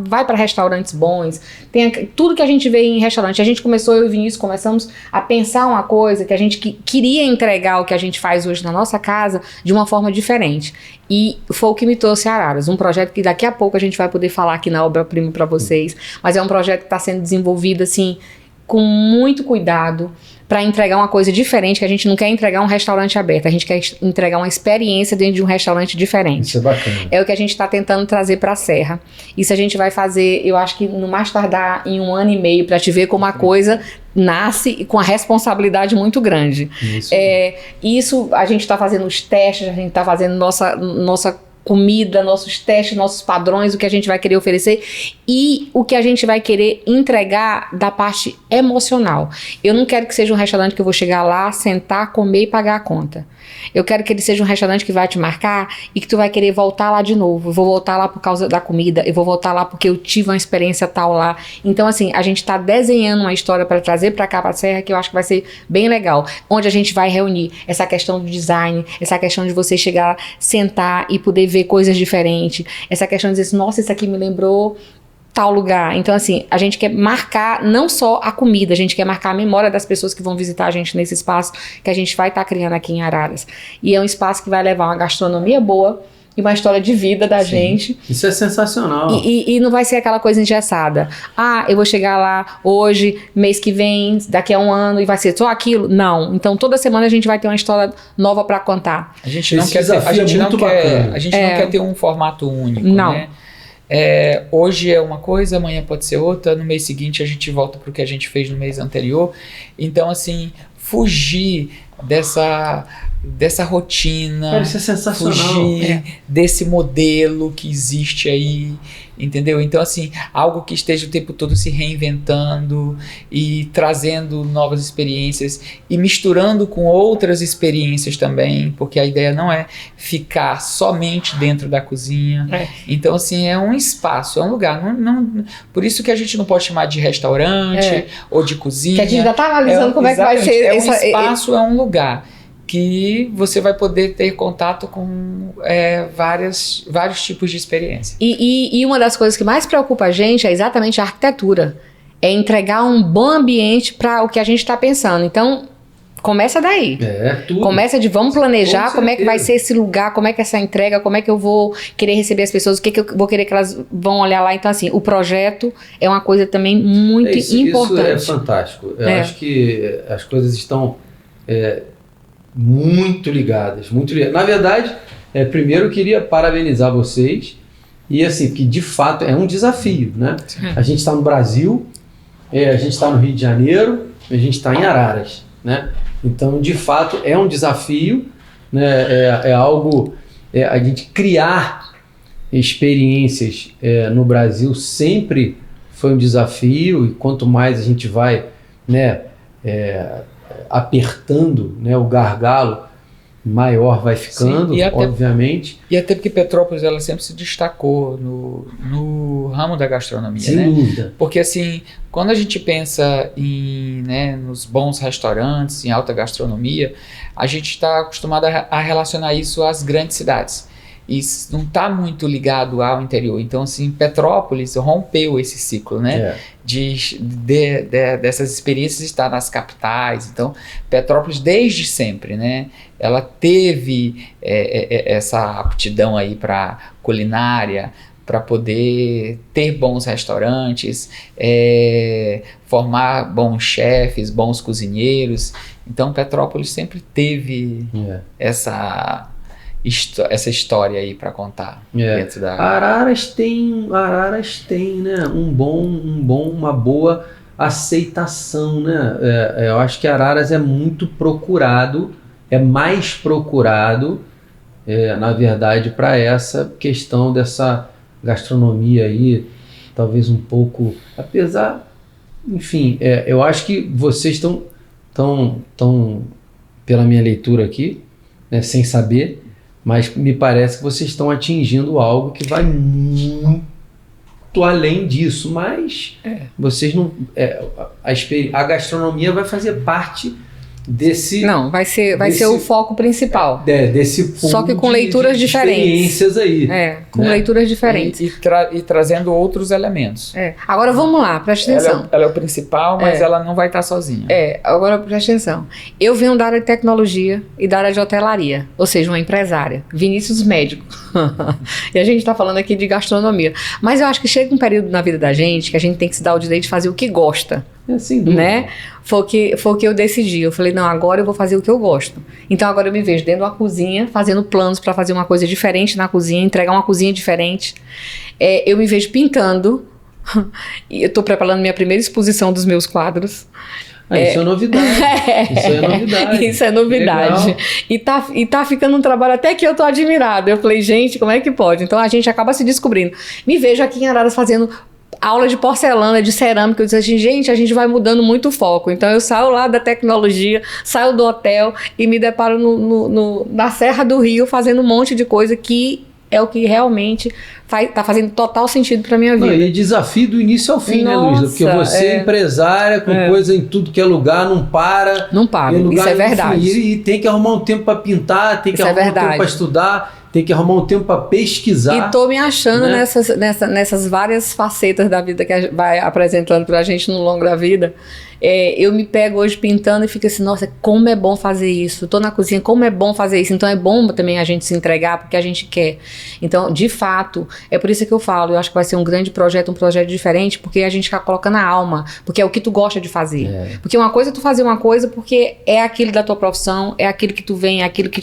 C: vai para restaurantes bons, tem tudo que a gente vê em restaurante. A gente começou, eu e o Vinícius, começamos a pensar uma coisa que a gente queria entregar o que a gente faz hoje na nossa casa de uma forma diferente. E foi o que me trouxe a Araras, um projeto que daqui a pouco a gente vai poder falar aqui na Obra-Prima para vocês, mas é um projeto que está sendo desenvolvido assim, com muito cuidado, para entregar uma coisa diferente, que a gente não quer entregar um restaurante aberto, a gente quer entregar uma experiência dentro de um restaurante diferente.
A: Isso é bacana.
C: É o que a gente está tentando trazer para a Serra. Isso a gente vai fazer, eu acho que no mais tardar em 1 ano e meio, para te ver como a coisa nasce com a responsabilidade muito grande. Isso a gente está fazendo os testes, a gente está fazendo nossa comida, nossos testes, nossos padrões, o que a gente vai querer oferecer e o que a gente vai querer entregar da parte emocional. Eu não quero que seja um restaurante que eu vou chegar lá, sentar, comer e pagar a conta. Eu quero que ele seja um restaurante que vai te marcar e que tu vai querer voltar lá de novo. Eu vou voltar lá por causa da comida, eu vou voltar lá porque eu tive uma experiência tal lá. Então, assim, a gente tá desenhando uma história para trazer para cá, pra Serra, que eu acho que vai ser bem legal. Onde a gente vai reunir essa questão do design, essa questão de você chegar, sentar e poder ver coisas diferentes, essa questão de dizer assim, nossa, isso aqui me lembrou tal lugar. Então, assim, a gente quer marcar não só a comida, a gente quer marcar a memória das pessoas que vão visitar a gente nesse espaço que a gente vai estar criando aqui em Araras. E é um espaço que vai levar uma gastronomia boa e uma história de vida da gente.
A: Isso é sensacional.
C: E não vai ser aquela coisa engessada. Ah, eu vou chegar lá hoje, mês que vem, daqui a 1 ano, e vai ser só aquilo. Não. Então, toda semana a gente vai ter uma história nova para contar.
B: A gente não quer ter um formato único,
C: não.
B: Né? Hoje é uma coisa, amanhã pode ser outra, no mês seguinte a gente volta para o que a gente fez no mês anterior. Então, assim, fugir dessa rotina,
A: cara, isso é sensacional.
B: Fugir desse modelo que existe aí, entendeu? Então, assim, algo que esteja o tempo todo se reinventando e trazendo novas experiências e misturando com outras experiências também, porque a ideia não é ficar somente dentro da cozinha. Então, assim, é um espaço, é um lugar. Por isso que a gente não pode chamar de restaurante ou de cozinha.
C: Que a gente ainda está analisando como é que vai ser.
B: Um espaço, é um lugar que você vai poder ter contato com vários tipos de experiência.
C: E uma das coisas que mais preocupa a gente é exatamente a arquitetura. É entregar um bom ambiente para o que a gente está pensando. Então, começa daí.
A: Tudo.
C: Começa de vamos planejar como é que vai ser esse lugar, como é que é essa entrega, como é que eu vou querer receber as pessoas, o que eu vou querer que elas vão olhar lá. Então, assim, o projeto é uma coisa também muito importante.
A: Isso é fantástico. Eu acho que as coisas estão muito ligadas, muito ligadas. Na verdade, primeiro eu queria parabenizar vocês e assim, que de fato é um desafio, né? A gente está no Brasil, a gente está no Rio de Janeiro, a gente está em Araras, né? Então, de fato, é um desafio, né? É algo, a gente criar experiências no Brasil sempre foi um desafio, e quanto mais a gente vai, né, apertando, né, o gargalo, maior vai ficando,
B: Sim,
A: obviamente.
B: E até porque Petrópolis ela sempre se destacou no ramo da gastronomia,
A: Sem
B: né?
A: dúvida.
B: Porque assim, quando a gente pensa nos bons restaurantes, em alta gastronomia, a gente está acostumado a relacionar isso às grandes cidades. Isso não está muito ligado ao interior. Então, assim, Petrópolis rompeu esse ciclo, né? Dessas experiências estar nas capitais. Então, Petrópolis desde sempre, né? Ela teve essa aptidão aí para culinária, para poder ter bons restaurantes, formar bons chefes, bons cozinheiros. Então, Petrópolis sempre teve essa história aí para contar dentro da...
A: Araras tem, né, uma boa aceitação, né? Eu acho que Araras é muito procurado, é mais procurado, na verdade, para essa questão dessa gastronomia aí, talvez um pouco, apesar, enfim, eu acho que vocês estão pela minha leitura aqui, né, sem saber, mas me parece que vocês estão atingindo algo que vai muito além disso, mas vocês não... a gastronomia vai fazer parte desse...
C: Não, vai ser o foco principal.
A: Desse ponto.
C: Só que com leituras diferentes.
A: Experiências aí.
C: Com leituras diferentes.
B: E trazendo outros elementos.
C: Agora vamos lá, presta atenção.
B: Ela é o principal, mas ela não vai estar sozinha.
C: Agora presta atenção. Eu venho da área de tecnologia e da área de hotelaria, ou seja, uma empresária. Vinícius médico. E a gente está falando aqui de gastronomia. Mas eu acho que chega um período na vida da gente que a gente tem que se dar o direito de fazer o que gosta.
A: Sem dúvida.
C: Né? Foi o que eu decidi. Eu falei, não, agora eu vou fazer o que eu gosto. Então agora eu me vejo dentro da cozinha, fazendo planos para fazer uma coisa diferente na cozinha, entregar uma cozinha diferente. Eu me vejo pintando. E eu estou preparando minha primeira exposição dos meus quadros.
A: Isso é novidade. Isso é novidade.
C: Isso é novidade. E tá ficando um trabalho até que eu tô admirada. Eu falei, gente, como é que pode? Então a gente acaba se descobrindo. Me vejo aqui em Araras fazendo aula de porcelana, de cerâmica. Eu disse assim, gente, a gente vai mudando muito o foco. Então eu saio lá da tecnologia, saio do hotel e me deparo na Serra do Rio fazendo um monte de coisa que é o que realmente tá fazendo total sentido pra minha vida.
A: Não, e desafio do início ao fim, né, Luísa? Porque você é empresária, com coisa em tudo que é lugar, não para.
C: Não para, isso é verdade.
A: E tem que arrumar um tempo para pintar, tem que arrumar um tempo para estudar, tem que arrumar um tempo para pesquisar.
C: E tô me achando, né, nessas várias facetas da vida que vai apresentando pra gente no longo da vida. Eu me pego hoje pintando e fico assim, nossa, como é bom fazer isso. Tô na cozinha, como é bom fazer isso. Então é bom também a gente se entregar porque a gente quer. Então, de fato, é por isso que eu falo, eu acho que vai ser um grande projeto, um projeto diferente, porque a gente tá colocando a alma, porque é o que tu gosta de fazer. Porque uma coisa é tu fazer uma coisa porque é aquilo da tua profissão, é aquilo que tu vem, é aquilo que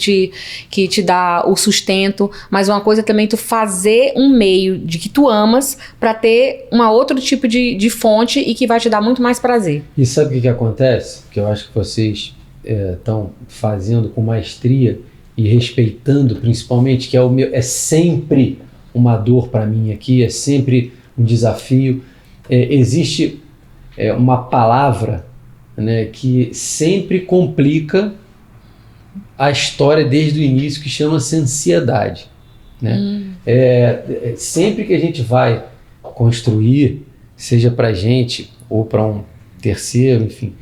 C: te dá o sustento, mas uma coisa é também tu fazer um meio de que tu amas pra ter uma outro tipo de fonte e que vai te dar muito mais prazer.
A: E sabe o que acontece? Que eu acho que vocês estão fazendo com maestria e respeitando, principalmente, que é sempre uma dor para mim aqui, é sempre um desafio. Existe uma palavra, né, que sempre complica a história desde o início, que chama-se ansiedade. Né? Sempre que a gente vai construir, seja para gente ou para um terceiro, enfim,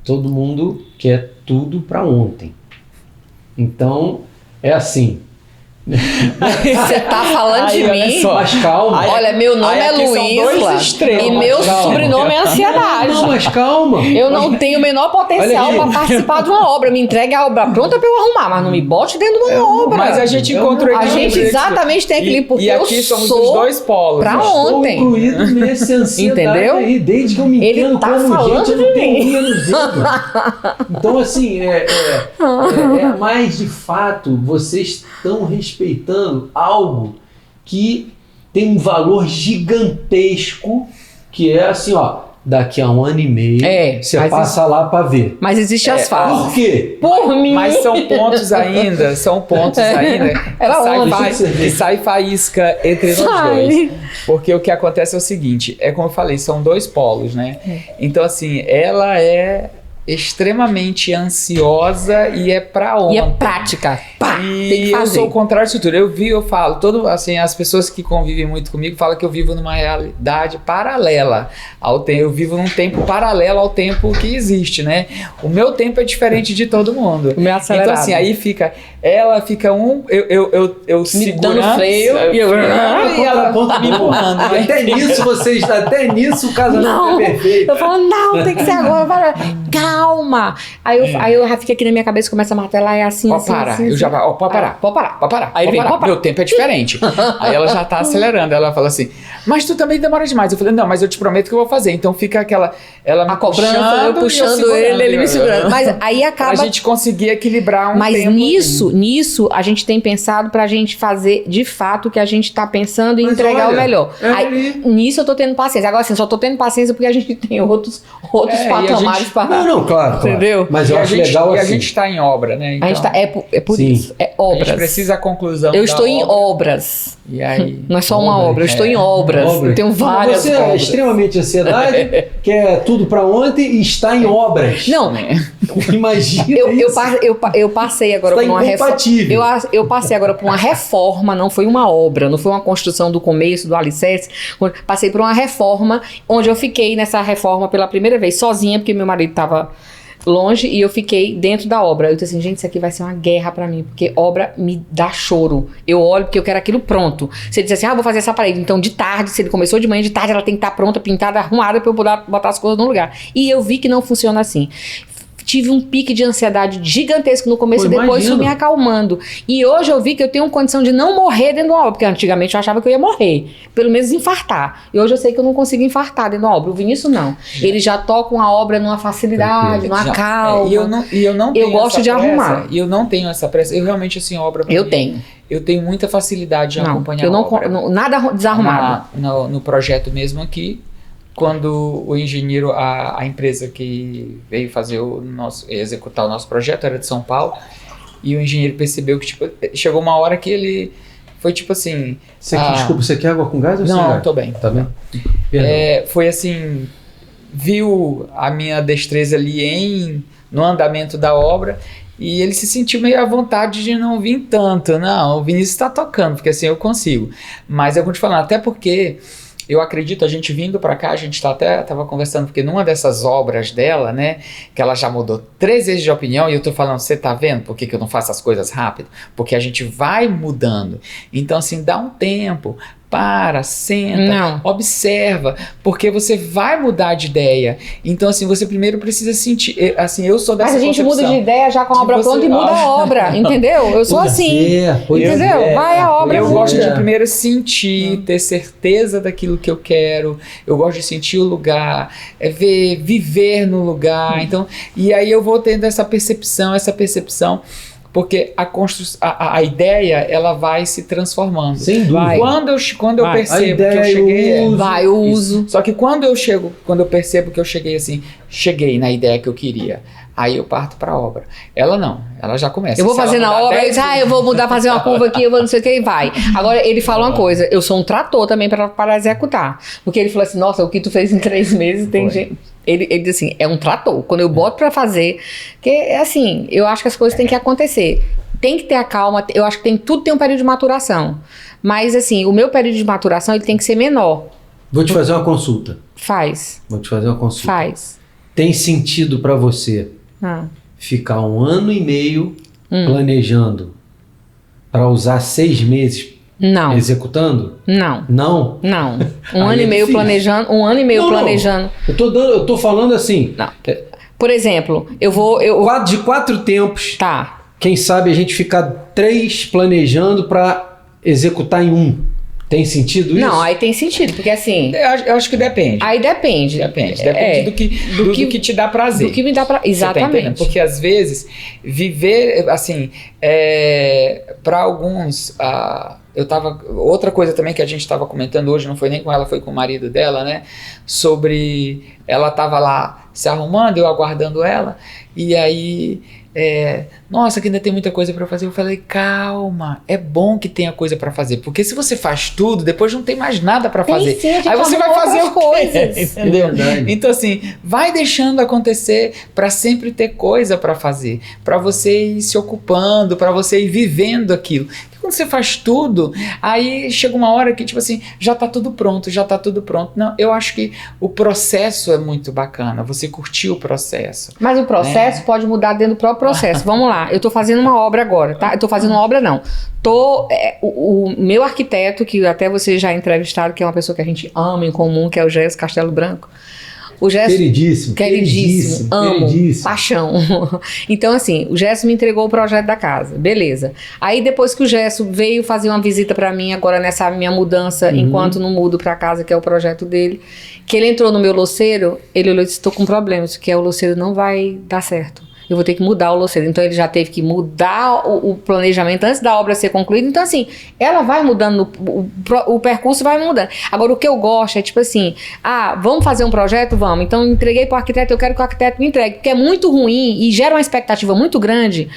A: todo mundo quer tudo para ontem. Então, é assim.
C: Você tá falando de mim?
A: Mas calma.
C: Olha, meu nome é Luísa e meu sobrenome é Ansiedade.
A: Não, mas calma.
C: Eu não tenho o menor potencial para participar de uma obra. Me entregue a obra pronta para eu arrumar, mas não me bote dentro de uma obra.
B: Mas a gente encontra o
C: equilíbrio. A gente exatamente tem equilíbrio, porque
B: e aqui
C: eu
B: somos
C: sou
B: os dois polos.
C: Pra ontem.
A: Estou incluído nesse ansiedade.
C: Entendeu?
A: Aí, desde que eu me entendo
C: tá
A: como gente, eu não tenho unha nos dedos. Então, assim, mais de fato, vocês estão respeitando algo que tem um valor gigantesco, que é assim, ó, daqui a 1 ano e meio, você passa lá para ver.
C: Mas existe as fases.
A: Por quê?
C: Por mim.
B: Mas são pontos ainda, que sai faísca entre nós dois. Porque o que acontece é o seguinte, como eu falei, são dois polos, né? Então, assim, ela é extremamente ansiosa e é pra ontem.
C: E é prática. Pá,
B: E
C: tem que
B: eu
C: fazer.
B: sou o contrário disso tudo. Eu falo, assim, as pessoas que convivem muito comigo falam que eu vivo numa realidade paralela ao tempo. Eu vivo num tempo paralelo ao tempo que existe, né? O meu tempo é diferente de todo mundo.
C: O meu é acelerado.
B: Então, assim, aí ela fica eu
C: Me
B: segurando,
C: dando freio e eu...
B: e ela tá me empurrando. Né?
A: Até nisso o casamento
C: Não,
A: é perfeito.
C: eu falo, não, tem que ser agora, para. Calma. Aí eu já fico aqui na minha cabeça, começa a martelar, é assim,
B: Pode
C: assim,
B: parar,
C: assim,
B: eu já
C: assim.
B: falo, pode parar.
C: Pode parar.
B: Pode parar.
C: Aí
B: Pode
C: vem,
B: parar.
C: pode parar.
B: Meu tempo é diferente. Aí ela já tá acelerando. Ela fala assim, mas tu também demora demais. Eu falei, não, mas eu te prometo que eu vou fazer. Então fica aquela, ela me
C: A cobrança, eu puxando ele me segurando. Mas aí acaba...
B: Pra gente conseguir equilibrar
C: Mas
B: tempo.
C: nisso, a gente tem pensado pra gente fazer de fato o que a gente tá pensando e
A: Mas
C: entregar
A: olha,
C: o melhor.
A: é
C: Aí,
A: ali.
C: nisso eu tô tendo paciência. Agora, assim, só tô tendo paciência porque a gente tem outros
B: É, e a
C: patamares
B: gente-
C: pra...
A: Não, claro.
C: Entendeu?
A: Mas eu
B: E a
A: acho
B: gente,
A: legal
B: e a
A: assim.
B: gente tá em obra, né? Então,
C: A gente tá, é por
A: Sim.
C: isso, é
B: a gente
C: obras.
B: precisa a conclusão
C: Eu
B: da
C: estou em
B: obra.
C: obras.
B: E aí...
C: Não é só uma obra, eu estou em obras.
A: Obra.
C: Eu tenho várias
A: Você é
C: obras.
A: extremamente ansiedade, quer tudo pra ontem e está em obras.
C: Não,
A: Imagina
C: eu
A: isso.
C: passei agora
A: Está
C: por uma reforma.
A: incompatível.
C: Eu passei agora por uma reforma, não foi uma obra, não foi uma construção do começo, do alicerce. Passei por uma reforma, onde eu fiquei nessa reforma pela primeira vez, sozinha, porque meu marido estava longe e eu fiquei dentro da obra. Eu disse assim, gente, isso aqui vai ser uma guerra pra mim, porque obra me dá choro. Eu olho porque eu quero aquilo pronto. Se ele diz assim, vou fazer essa parede, então de tarde, se ele começou de manhã, de tarde ela tem que estar pronta, pintada, arrumada pra eu poder botar as coisas no lugar. E eu vi que não funciona assim. Tive um pique de ansiedade gigantesco no começo
A: Pô,
C: e depois fui
A: imagino.
C: me acalmando. E hoje eu vi que eu tenho condição de não morrer dentro da obra, porque antigamente eu achava que eu ia morrer, pelo menos infartar. E hoje eu sei que eu não consigo infartar dentro da obra. O Vinícius não. Ele já toca uma obra numa facilidade, numa
B: Já-
C: calma.
B: E eu não tenho
C: gosto
B: essa
C: de
B: pressa,
C: arrumar.
B: E eu não tenho essa pressa. Eu realmente, assim, obra... pra
C: Eu
B: mim,
C: tenho.
B: Eu tenho muita facilidade de
C: Não,
B: acompanhar
C: eu
B: a obra.
C: nada desarrumado.
B: No projeto mesmo aqui, quando o engenheiro, a empresa que veio fazer executar o nosso projeto era de São Paulo, e o engenheiro percebeu que, tipo, chegou uma hora que ele foi tipo assim...
A: Desculpa, você quer água com gás ou sem
B: Não,
A: gás?
B: tô bem.
A: Tá bem? Perdão.
B: Foi assim, viu a minha destreza ali no andamento da obra, e ele se sentiu meio à vontade de não vir tanto. Não, o Vinícius está tocando, porque assim eu consigo. Mas eu vou te falando, até porque eu acredito, a gente vindo para cá, a gente tava conversando, porque numa dessas obras dela, né, que ela já mudou 3 vezes de opinião, e eu tô falando, você tá vendo por que eu não faço as coisas rápido? Porque a gente vai mudando. Então, assim, dá um tempo. Para, senta,
C: Não.
B: observa, porque você vai mudar de ideia. Então, assim, você primeiro precisa sentir. Assim, eu sou dessa
C: Mas a gente muda
B: concepção.
C: de ideia já com a
B: De
C: obra
B: você-
C: pronta e muda a obra, entendeu? Eu sou assim. Entendeu? Vai a obra,
B: Eu
C: muda.
B: gosto de primeiro sentir, ter certeza daquilo que eu quero. Eu gosto de sentir o lugar, viver no lugar. Então, e aí eu vou tendo essa percepção, porque a ideia, ela vai se transformando.
A: Sem dúvida.
B: Quando eu
A: Vai.
B: percebo
A: A ideia
B: que eu cheguei...
A: e o uso.
C: Vai, o
B: Isso.
C: uso.
B: Só que quando eu percebo que eu cheguei assim, cheguei na ideia que eu queria, aí eu parto pra obra. Ela não, ela já começa.
C: Eu vou
B: Se ela
C: fazer na
B: mudar
C: obra,
B: 10
C: eu disse, eu vou mudar, fazer uma curva aqui, eu vou não sei o que, e vai. Agora, ele fala uma coisa, eu sou um trator também para executar. Porque ele falou assim, nossa, o que tu fez em 3 meses, tem
B: Foi.
C: gente... Ele disse assim, é um trator. Quando eu boto pra fazer, porque, assim, eu acho que as coisas têm que acontecer. Tem que ter a calma, eu acho que tudo tem um período de maturação. Mas, assim, o meu período de maturação, ele tem que ser menor.
A: Vou te fazer uma consulta.
C: Faz. Faz.
A: Tem sentido pra você ficar 1 ano e meio planejando para usar 6 meses
C: Não.
A: executando?
C: Não.
A: Não?
C: Não.
A: Aí
C: ano
A: é
C: e meio
A: difícil.
C: planejando,
A: Não.
C: planejando.
A: Eu tô falando assim,
C: Não. Por exemplo, eu
A: de 4 tempos,
C: tá.
A: quem sabe a gente ficar 3 planejando para executar em 1. Tem sentido isso?
C: Não, aí tem sentido, porque assim,
B: Eu acho que depende.
C: aí depende.
B: Depende
C: É,
B: do que te dá prazer.
C: do que me dá pra...
B: Você tá entendendo?
C: Exatamente.
B: Porque às vezes viver assim, para alguns, outra coisa também que a gente estava comentando hoje, não foi nem com ela, foi com o marido dela, né? Sobre ela estava lá se arrumando, eu aguardando ela, e aí nossa, que ainda tem muita coisa para fazer. Eu falei, calma, é bom que tenha coisa para fazer, porque se você faz tudo, depois não tem mais nada para fazer.
C: Sim,
B: aí você vai fazer o
C: coisas.
B: Entendeu? Então assim, vai deixando acontecer para sempre ter coisa para fazer, para você ir se ocupando, para você ir vivendo aquilo. Quando você faz tudo, aí chega uma hora que, tipo assim, já tá tudo pronto. Não, eu acho que o processo é muito bacana, você curtir o processo.
C: Mas o processo pode mudar dentro do próprio processo. Vamos lá, eu tô fazendo uma obra agora, tá? Eu tô fazendo uma obra, não. O meu arquiteto, que até você já entrevistaram, que é uma pessoa que a gente ama em comum, que é o Gerson Castelo Branco. O Gerson, queridíssimo, amo, paixão. Então, assim, o Gerson me entregou o projeto da casa, beleza. Aí, depois que o Gerson veio fazer uma visita pra mim, agora nessa minha mudança, enquanto não mudo pra casa, que é o projeto dele, que ele entrou no meu louceiro, ele olhou e disse, estou com problemas, que o louceiro não vai dar certo. Eu vou ter que mudar o louceiro. Então, ele já teve que mudar o planejamento antes da obra ser concluída. Então, assim, ela vai mudando, o percurso vai mudando. Agora, o que eu gosto é, tipo assim, vamos fazer um projeto? Vamos. Então, eu entreguei para o arquiteto, eu quero que o arquiteto me entregue. Porque é muito ruim e gera uma expectativa muito grande,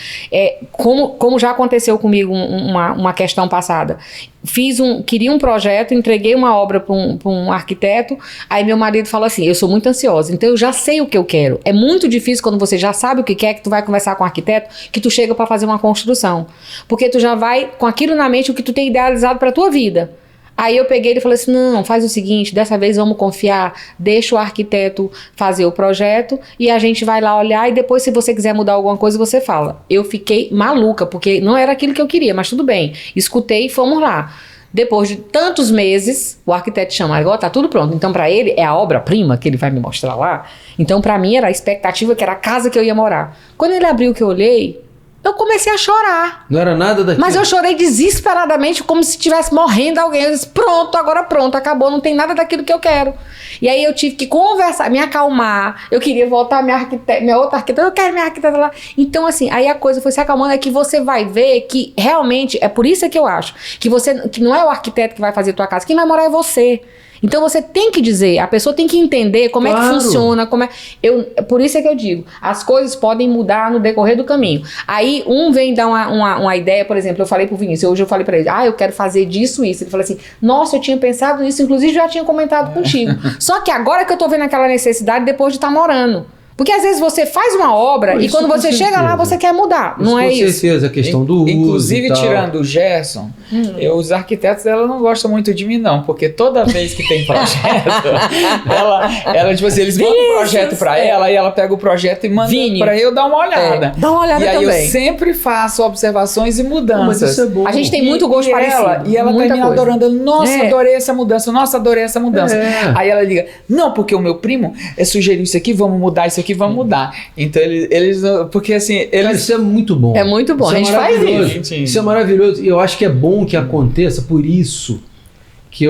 C: como já aconteceu comigo uma questão passada. Queria um projeto, entreguei uma obra para um arquiteto, aí meu marido falou assim, eu sou muito ansiosa, então eu já sei o que eu quero. É muito difícil quando você já sabe o que quer, que tu vai conversar com o arquiteto, que tu chega para fazer uma construção. Porque tu já vai com aquilo na mente, o que tu tem idealizado para tua vida. Aí eu peguei e falei assim, não, faz o seguinte, dessa vez vamos confiar, deixa o arquiteto fazer o projeto e a gente vai lá olhar e depois se você quiser mudar alguma coisa, você fala. Eu fiquei maluca, porque não era aquilo que eu queria, mas tudo bem. Escutei e fomos lá. Depois de tantos meses, o arquiteto chama, agora tá tudo pronto. Então, para ele, é a obra-prima que ele vai me mostrar lá. Então, para mim, era a expectativa que era a casa que eu ia morar. Quando ele abriu o que eu olhei, eu comecei a chorar.
A: Não era nada daquilo.
C: Mas eu chorei desesperadamente, como se estivesse morrendo alguém. Eu disse, pronto, agora pronto, acabou, não tem nada daquilo que eu quero. E aí eu tive que conversar, me acalmar. Eu queria voltar minha outra arquiteta, eu quero minha arquiteta lá. Então, assim, aí a coisa foi se acalmando, é que você vai ver que realmente, é por isso que eu acho, que não é o arquiteto que vai fazer tua casa, quem vai morar é você. Então você tem que dizer, a pessoa tem que entender como é que funciona, por isso é que eu digo, as coisas podem mudar no decorrer do caminho. Aí vem dar uma ideia, por exemplo, eu falei pro Vinícius, hoje eu falei pra ele, eu quero fazer disso, isso. Ele falou assim, nossa, eu tinha pensado nisso, inclusive já tinha comentado contigo. Só que agora que eu tô vendo aquela necessidade depois de estar morando. Porque às vezes você faz uma obra e quando você chega lá, você quer mudar. Não é isso?
A: Com certeza, a questão do uso.
B: Inclusive, tirando o Gerson, os arquitetos, ela não gostam muito de mim, não. Porque toda vez que tem projeto, ela tipo assim, eles mandam o projeto pra ela e ela pega o projeto e manda pra eu dar uma olhada.
C: Dá uma olhada também.
B: E aí eu sempre faço observações e mudanças.
A: Mas isso é bom.
C: A gente tem muito gosto parecido.
B: E ela tá me adorando. Nossa, adorei essa mudança. Nossa, adorei essa mudança. Aí ela liga, não, porque o meu primo sugeriu isso aqui, vamos mudar isso aqui, vamos mudar. Então eles porque assim,
A: Cara, isso é muito bom.
C: É muito bom,
A: Isso
C: a gente faz isso.
A: Isso é maravilhoso. E eu acho que é bom que aconteça, por isso que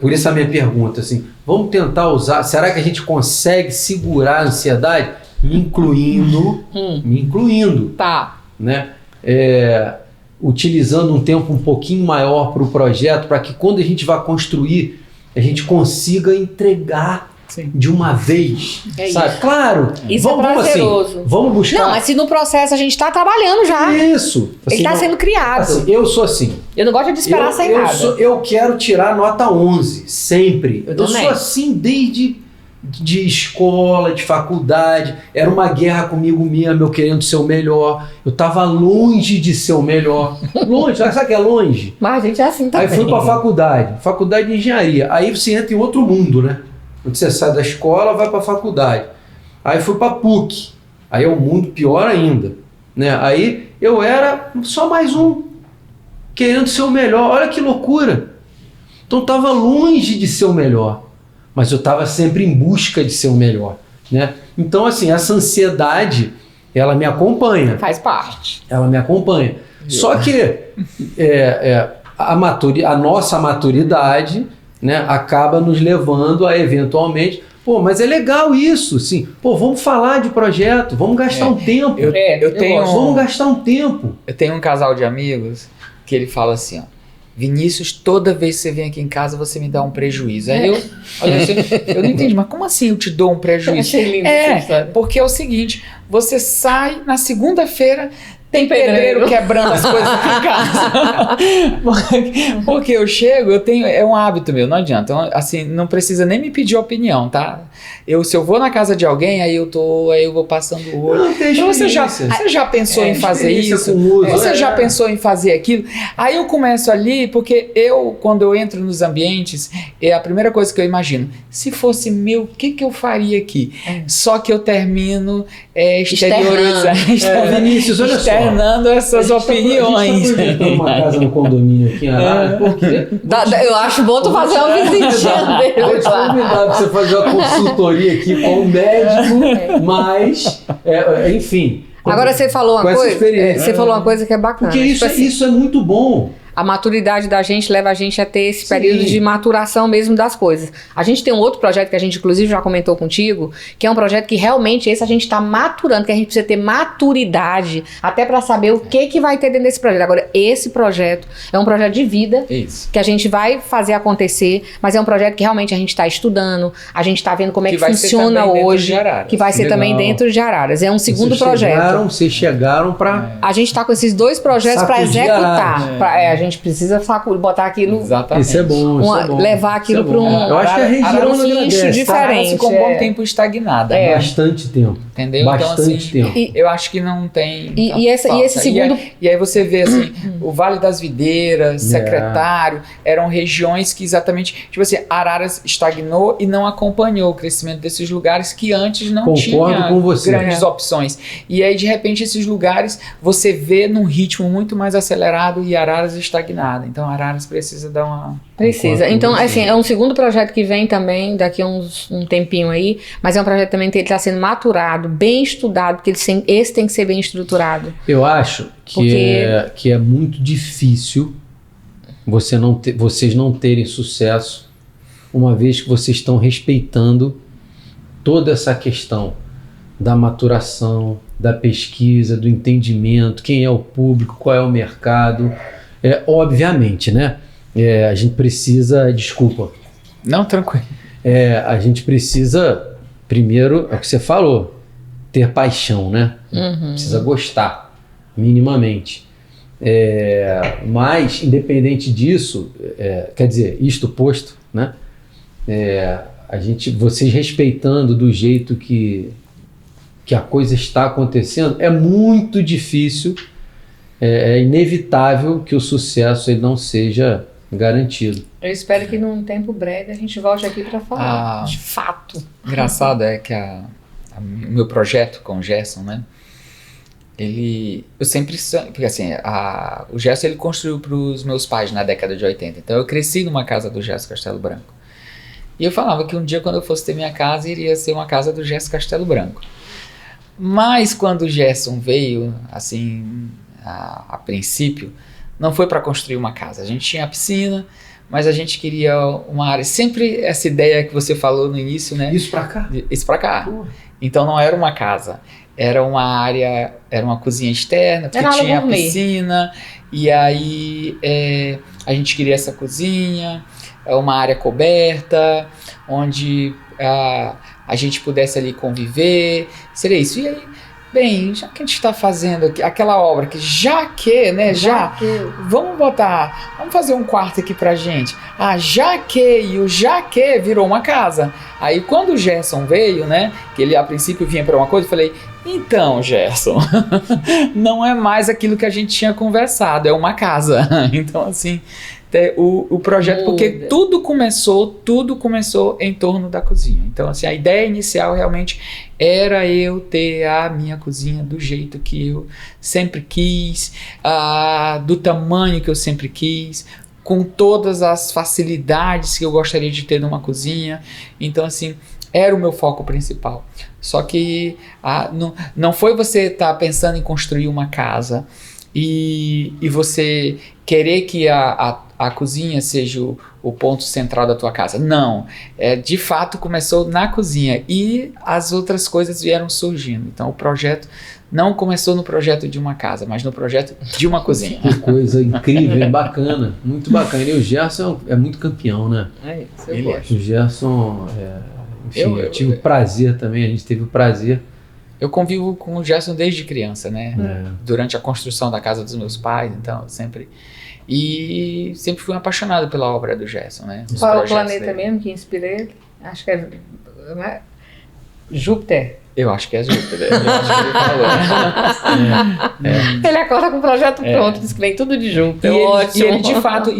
A: por isso a minha pergunta, assim, vamos tentar usar, será que a gente consegue segurar a ansiedade? Me incluindo,
C: Tá.
A: né? Utilizando um tempo um pouquinho maior para o projeto, para que quando a gente vai construir, a gente consiga entregar de uma vez, sabe?
C: Isso.
A: Claro,
C: Isso é prazeroso.
A: Assim, vamos buscar.
C: Não, mas se no processo a gente tá trabalhando já.
A: Isso.
C: Ele
A: Assim,
C: tá sendo criado.
A: Assim, eu sou assim.
C: Eu não gosto de esperar sem nada.
A: Eu quero tirar nota 11, sempre.
C: Eu
A: sou assim desde de escola, de faculdade. Era uma guerra comigo mesmo, eu querendo ser o melhor. Eu tava longe de ser o melhor. Longe, sabe que é longe?
C: Mas a gente é assim também.
A: Aí fui pra faculdade de engenharia. Aí você entra em outro mundo, né? Quando você sai da escola, vai pra faculdade. Aí fui pra PUC. Aí é um mundo pior ainda, né? Aí eu era só mais um, querendo ser o melhor. Olha que loucura. Então tava longe de ser o melhor, mas eu tava sempre em busca de ser o melhor, né? Então assim, essa ansiedade, ela me acompanha.
C: Faz parte.
A: Ela me acompanha. Só que a nossa maturidade, né, acaba nos levando a eventualmente, mas é legal isso, sim. Vamos falar de projeto, vamos gastar um tempo.
B: Vamos
A: gastar um tempo.
B: Eu tenho um casal de amigos que ele fala assim, ó, Vinícius, toda vez que você vem aqui em casa, você me dá um prejuízo. Aí eu não entendi, mas como assim eu te dou um prejuízo?
C: Achei lindo essa história.
B: Porque é o seguinte, você sai na segunda-feira, tem pedreiro quebrando as coisas aqui em casa. Porque eu chego, é um hábito meu, não adianta. Então, assim, não precisa nem me pedir opinião, tá? Se eu vou na casa de alguém, aí eu vou passando o olho.
A: Não tem
B: então você já pensou em fazer isso? Você já pensou em fazer aquilo? Aí eu começo ali, porque quando eu entro nos ambientes, é a primeira coisa que eu imagino. Se fosse meu, o que eu faria aqui? Só que eu termino
A: Vinícius, olha só.
B: externando essas opiniões.
A: A gente tá uma casa no condomínio aqui em Araras, por quê?
C: Eu acho bom tu fazer uma visitinha dele.
A: Eu te convidar pra você fazer uma consultoria aqui com um médico, mas, enfim.
C: Agora você falou uma coisa.
A: Experiência.
C: Você falou uma coisa que é bacana.
A: Porque isso é muito bom.
C: A maturidade da gente leva a gente a ter esse período de maturação mesmo das coisas. A gente tem um outro projeto que a gente inclusive já comentou contigo, que é um projeto que realmente esse a gente está maturando, que a gente precisa ter maturidade até para saber o que vai ter dentro desse projeto. Agora, esse projeto é um projeto de vida que a gente vai fazer acontecer, mas é um projeto que realmente a gente está estudando, a gente está vendo como é que funciona hoje, que vai ser também dentro de Araras. É um segundo projeto.
A: Vocês chegaram para...
C: A gente está com esses dois projetos para executar. A gente precisa botar aquilo.
B: Exatamente.
A: Isso é bom.
C: Levar aquilo para
A: Eu acho que a região
C: um nicho diferente.
B: Ficou um bom tempo estagnada.
A: Bastante tempo.
B: Entendeu?
A: Bastante
B: então,
A: tempo.
B: Eu acho que não tem.
C: E esse segundo.
B: E aí você vê assim, o Vale das Videiras, Secretário, eram regiões que exatamente. Tipo assim, Araras estagnou e não acompanhou o crescimento desses lugares que antes não tinha grandes opções. E aí, de repente, esses lugares você vê num ritmo muito mais acelerado e Araras estagnada. Então Araras precisa dar uma...
C: Precisa. Então, assim, é um segundo projeto que vem também daqui a um tempinho aí, mas é um projeto também que ele está sendo maturado, bem estudado, porque esse tem que ser bem estruturado.
A: Eu acho que é muito difícil vocês não terem sucesso, uma vez que vocês estão respeitando toda essa questão da maturação, da pesquisa, do entendimento, quem é o público, qual é o mercado. Obviamente, né? A gente precisa... Desculpa.
B: Não, tranquilo.
A: A gente precisa, primeiro, é o que você falou, ter paixão, né? Precisa gostar, minimamente. Mas, independente disso, quer dizer, isto posto, né? Vocês respeitando do jeito que a coisa está acontecendo, é muito difícil. É inevitável que o sucesso ele não seja garantido.
C: Eu espero que num tempo breve a gente volte aqui para falar de fato.
B: Engraçado é que o meu projeto com o Gerson, né? Eu sempre... Porque assim, o Gerson ele construiu para os meus pais na década de 80. Então eu cresci numa casa do Gerson Castelo Branco. E eu falava que um dia quando eu fosse ter minha casa, iria ser uma casa do Gerson Castelo Branco. Mas quando o Gerson veio, assim... A princípio, não foi para construir uma casa. A gente tinha a piscina, mas a gente queria uma área. Sempre essa ideia que você falou no início, né?
A: Isso para cá?
B: Isso para cá. Então não era uma casa. Era uma área, era uma cozinha externa, porque tinha a piscina. E aí a gente queria essa cozinha, uma área coberta, onde a gente pudesse ali conviver. Seria isso. E aí... Bem, já que a gente está fazendo aquela obra que vamos fazer um quarto aqui pra gente. E o já que virou uma casa. Aí quando o Gerson veio, né, que ele a princípio vinha para uma coisa, eu falei, então Gerson, não é mais aquilo que a gente tinha conversado, é uma casa. Então assim, o projeto, porque tudo começou em torno da cozinha. Então assim, a ideia inicial realmente era eu ter a minha cozinha do jeito que eu sempre quis, do tamanho que eu sempre quis, com todas as facilidades que eu gostaria de ter numa cozinha. Então assim, era o meu foco principal. Só que não foi você estar pensando em construir uma casa e você querer que a cozinha seja o ponto central da tua casa. Não, de fato começou na cozinha e as outras coisas vieram surgindo. Então o projeto não começou no projeto de uma casa, mas no projeto de uma cozinha.
A: Que coisa incrível, bacana, muito bacana. E o Gerson é muito campeão, né?
C: É isso, eu
B: Ele
C: gosto.
A: O Gerson, enfim, eu tive o prazer também, a gente teve o prazer.
B: Eu convivo com o Gerson desde criança, né?
A: É.
B: Durante a construção da casa dos meus pais, então, sempre... E sempre fui apaixonado pela obra do Gerson, né? Os
C: Qual é o
B: projetos
C: planeta
B: dele.
C: mesmo que inspira ele? Acho que é né? Júpiter.
B: Eu acho que é Júpiter. Eu acho que ele falou.
C: Ele acorda com o projeto
B: É.
C: pronto, diz que vem tudo de
B: E
C: Júpiter.
B: ele,
C: Ótimo.
B: e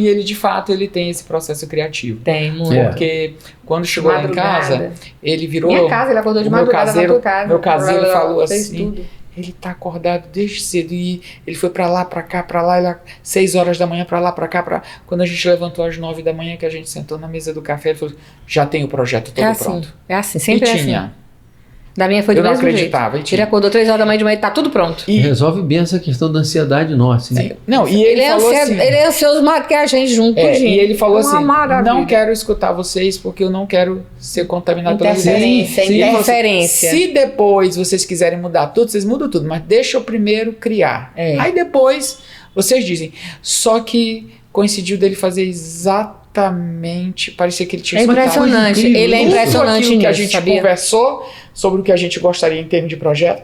B: ele, de fato, ele tem esse processo criativo.
C: Tem, muito.
A: É.
B: Porque quando chegou lá em casa, ele virou...
C: Minha casa, ele acordou de
B: o meu
C: madrugada
B: caseiro-
C: na tua casa.
B: meu caseiro falou
C: Fez
B: assim,
C: tudo.
B: Ele tá acordado desde cedo e ele foi pra lá, pra cá, pra lá, ele 6 horas da manhã, pra lá, pra cá, Quando a gente levantou às 9 da manhã, que a gente sentou na mesa do café, ele falou, já tem o projeto todo pronto.
C: É assim, sempre
B: e
C: é
B: tinha.
C: assim. Da minha foi do
B: Eu não
C: mesmo
B: acreditava, e
C: jeito.
B: tinha.
C: Ele acordou 3 horas da manhã, tá tudo pronto.
B: E,
A: Resolve bem essa questão da ansiedade nossa, né?
B: não, e ele falou assim...
C: Ele é ansioso mais que a gente junto, gente.
B: E ele falou
C: É uma
B: assim,
C: maravilha.
B: não quero escutar vocês porque eu não quero ser contaminado pela
C: Interferência,
B: Ele falou assim,
C: interferência.
B: se depois vocês quiserem mudar tudo, vocês mudam tudo, mas deixa eu primeiro criar.
C: É.
B: Aí depois vocês dizem. Só que coincidiu dele fazer exatamente, parecia que ele tinha
C: É
B: escutado
C: impressionante.
A: incrível.
C: Ele é
A: Tudo
C: impressionante
B: aquilo que a
C: nisso,
B: gente
C: sabia?
B: conversou sobre o que a gente gostaria em termos de projeto.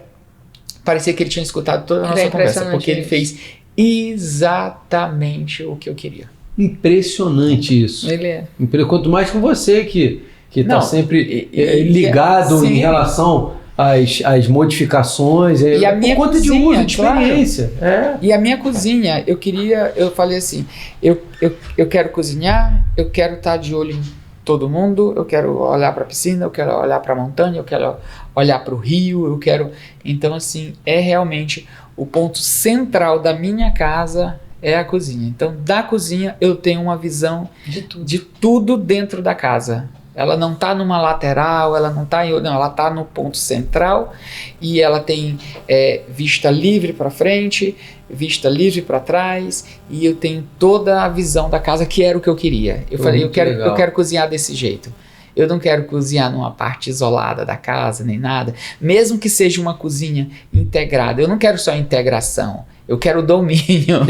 B: Parecia que ele tinha escutado toda a
C: Ele
B: nossa
C: é
B: conversa,
C: impressionante
B: porque ele
C: nisso.
B: fez exatamente o que eu queria.
A: Impressionante isso.
C: Ele é.
A: Quanto mais com você que tá
B: Não,
A: sempre
B: e-
A: ligado
B: sim.
A: em relação às modificações,
B: E a
A: por
B: minha
A: conta de
B: cozinha,
A: uso, de
B: claro.
A: experiência. É.
B: E a minha cozinha, eu falei assim, eu quero cozinhar, eu quero estar de olho em todo mundo, eu quero olhar para a piscina, eu quero olhar para a montanha, eu quero olhar para o rio, eu quero... Então, assim, é realmente o ponto central da minha casa é a cozinha. Então, da cozinha eu tenho uma visão de tudo dentro da casa. Ela não está numa lateral, ela não está em... Não, ela está no ponto central e ela tem vista livre para frente, vista livre para trás e eu tenho toda a visão da casa que era o que eu queria. Eu falei, eu quero cozinhar desse jeito. Eu não quero cozinhar numa parte isolada da casa, nem nada. Mesmo que seja uma cozinha integrada. Eu não quero só integração. Eu quero domínio.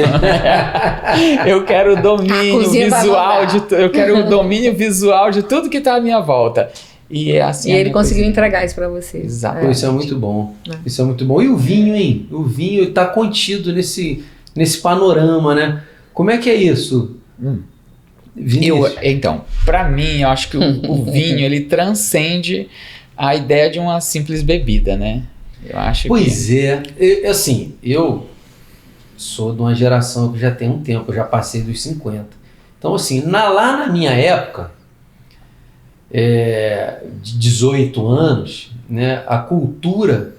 B: Eu quero o domínio visual eu quero o domínio visual de tudo que está à minha volta. E é assim.
C: E
B: a
C: ele
B: minha
C: conseguiu
B: cozinha.
C: entregar isso pra você.
B: Exato.
A: Pô, isso é muito bom.
C: É.
A: Isso é muito bom. E o vinho, hein? O vinho está contido nesse panorama, né? Como é que é isso? Vinícius?
B: Então, para mim, eu acho que o vinho ele transcende a ideia de uma simples bebida, né? Eu acho
A: Pois é. Assim, eu sou de uma geração que já tem um tempo, eu já passei dos 50. Então, assim, lá na minha época, de 18 anos, né, a cultura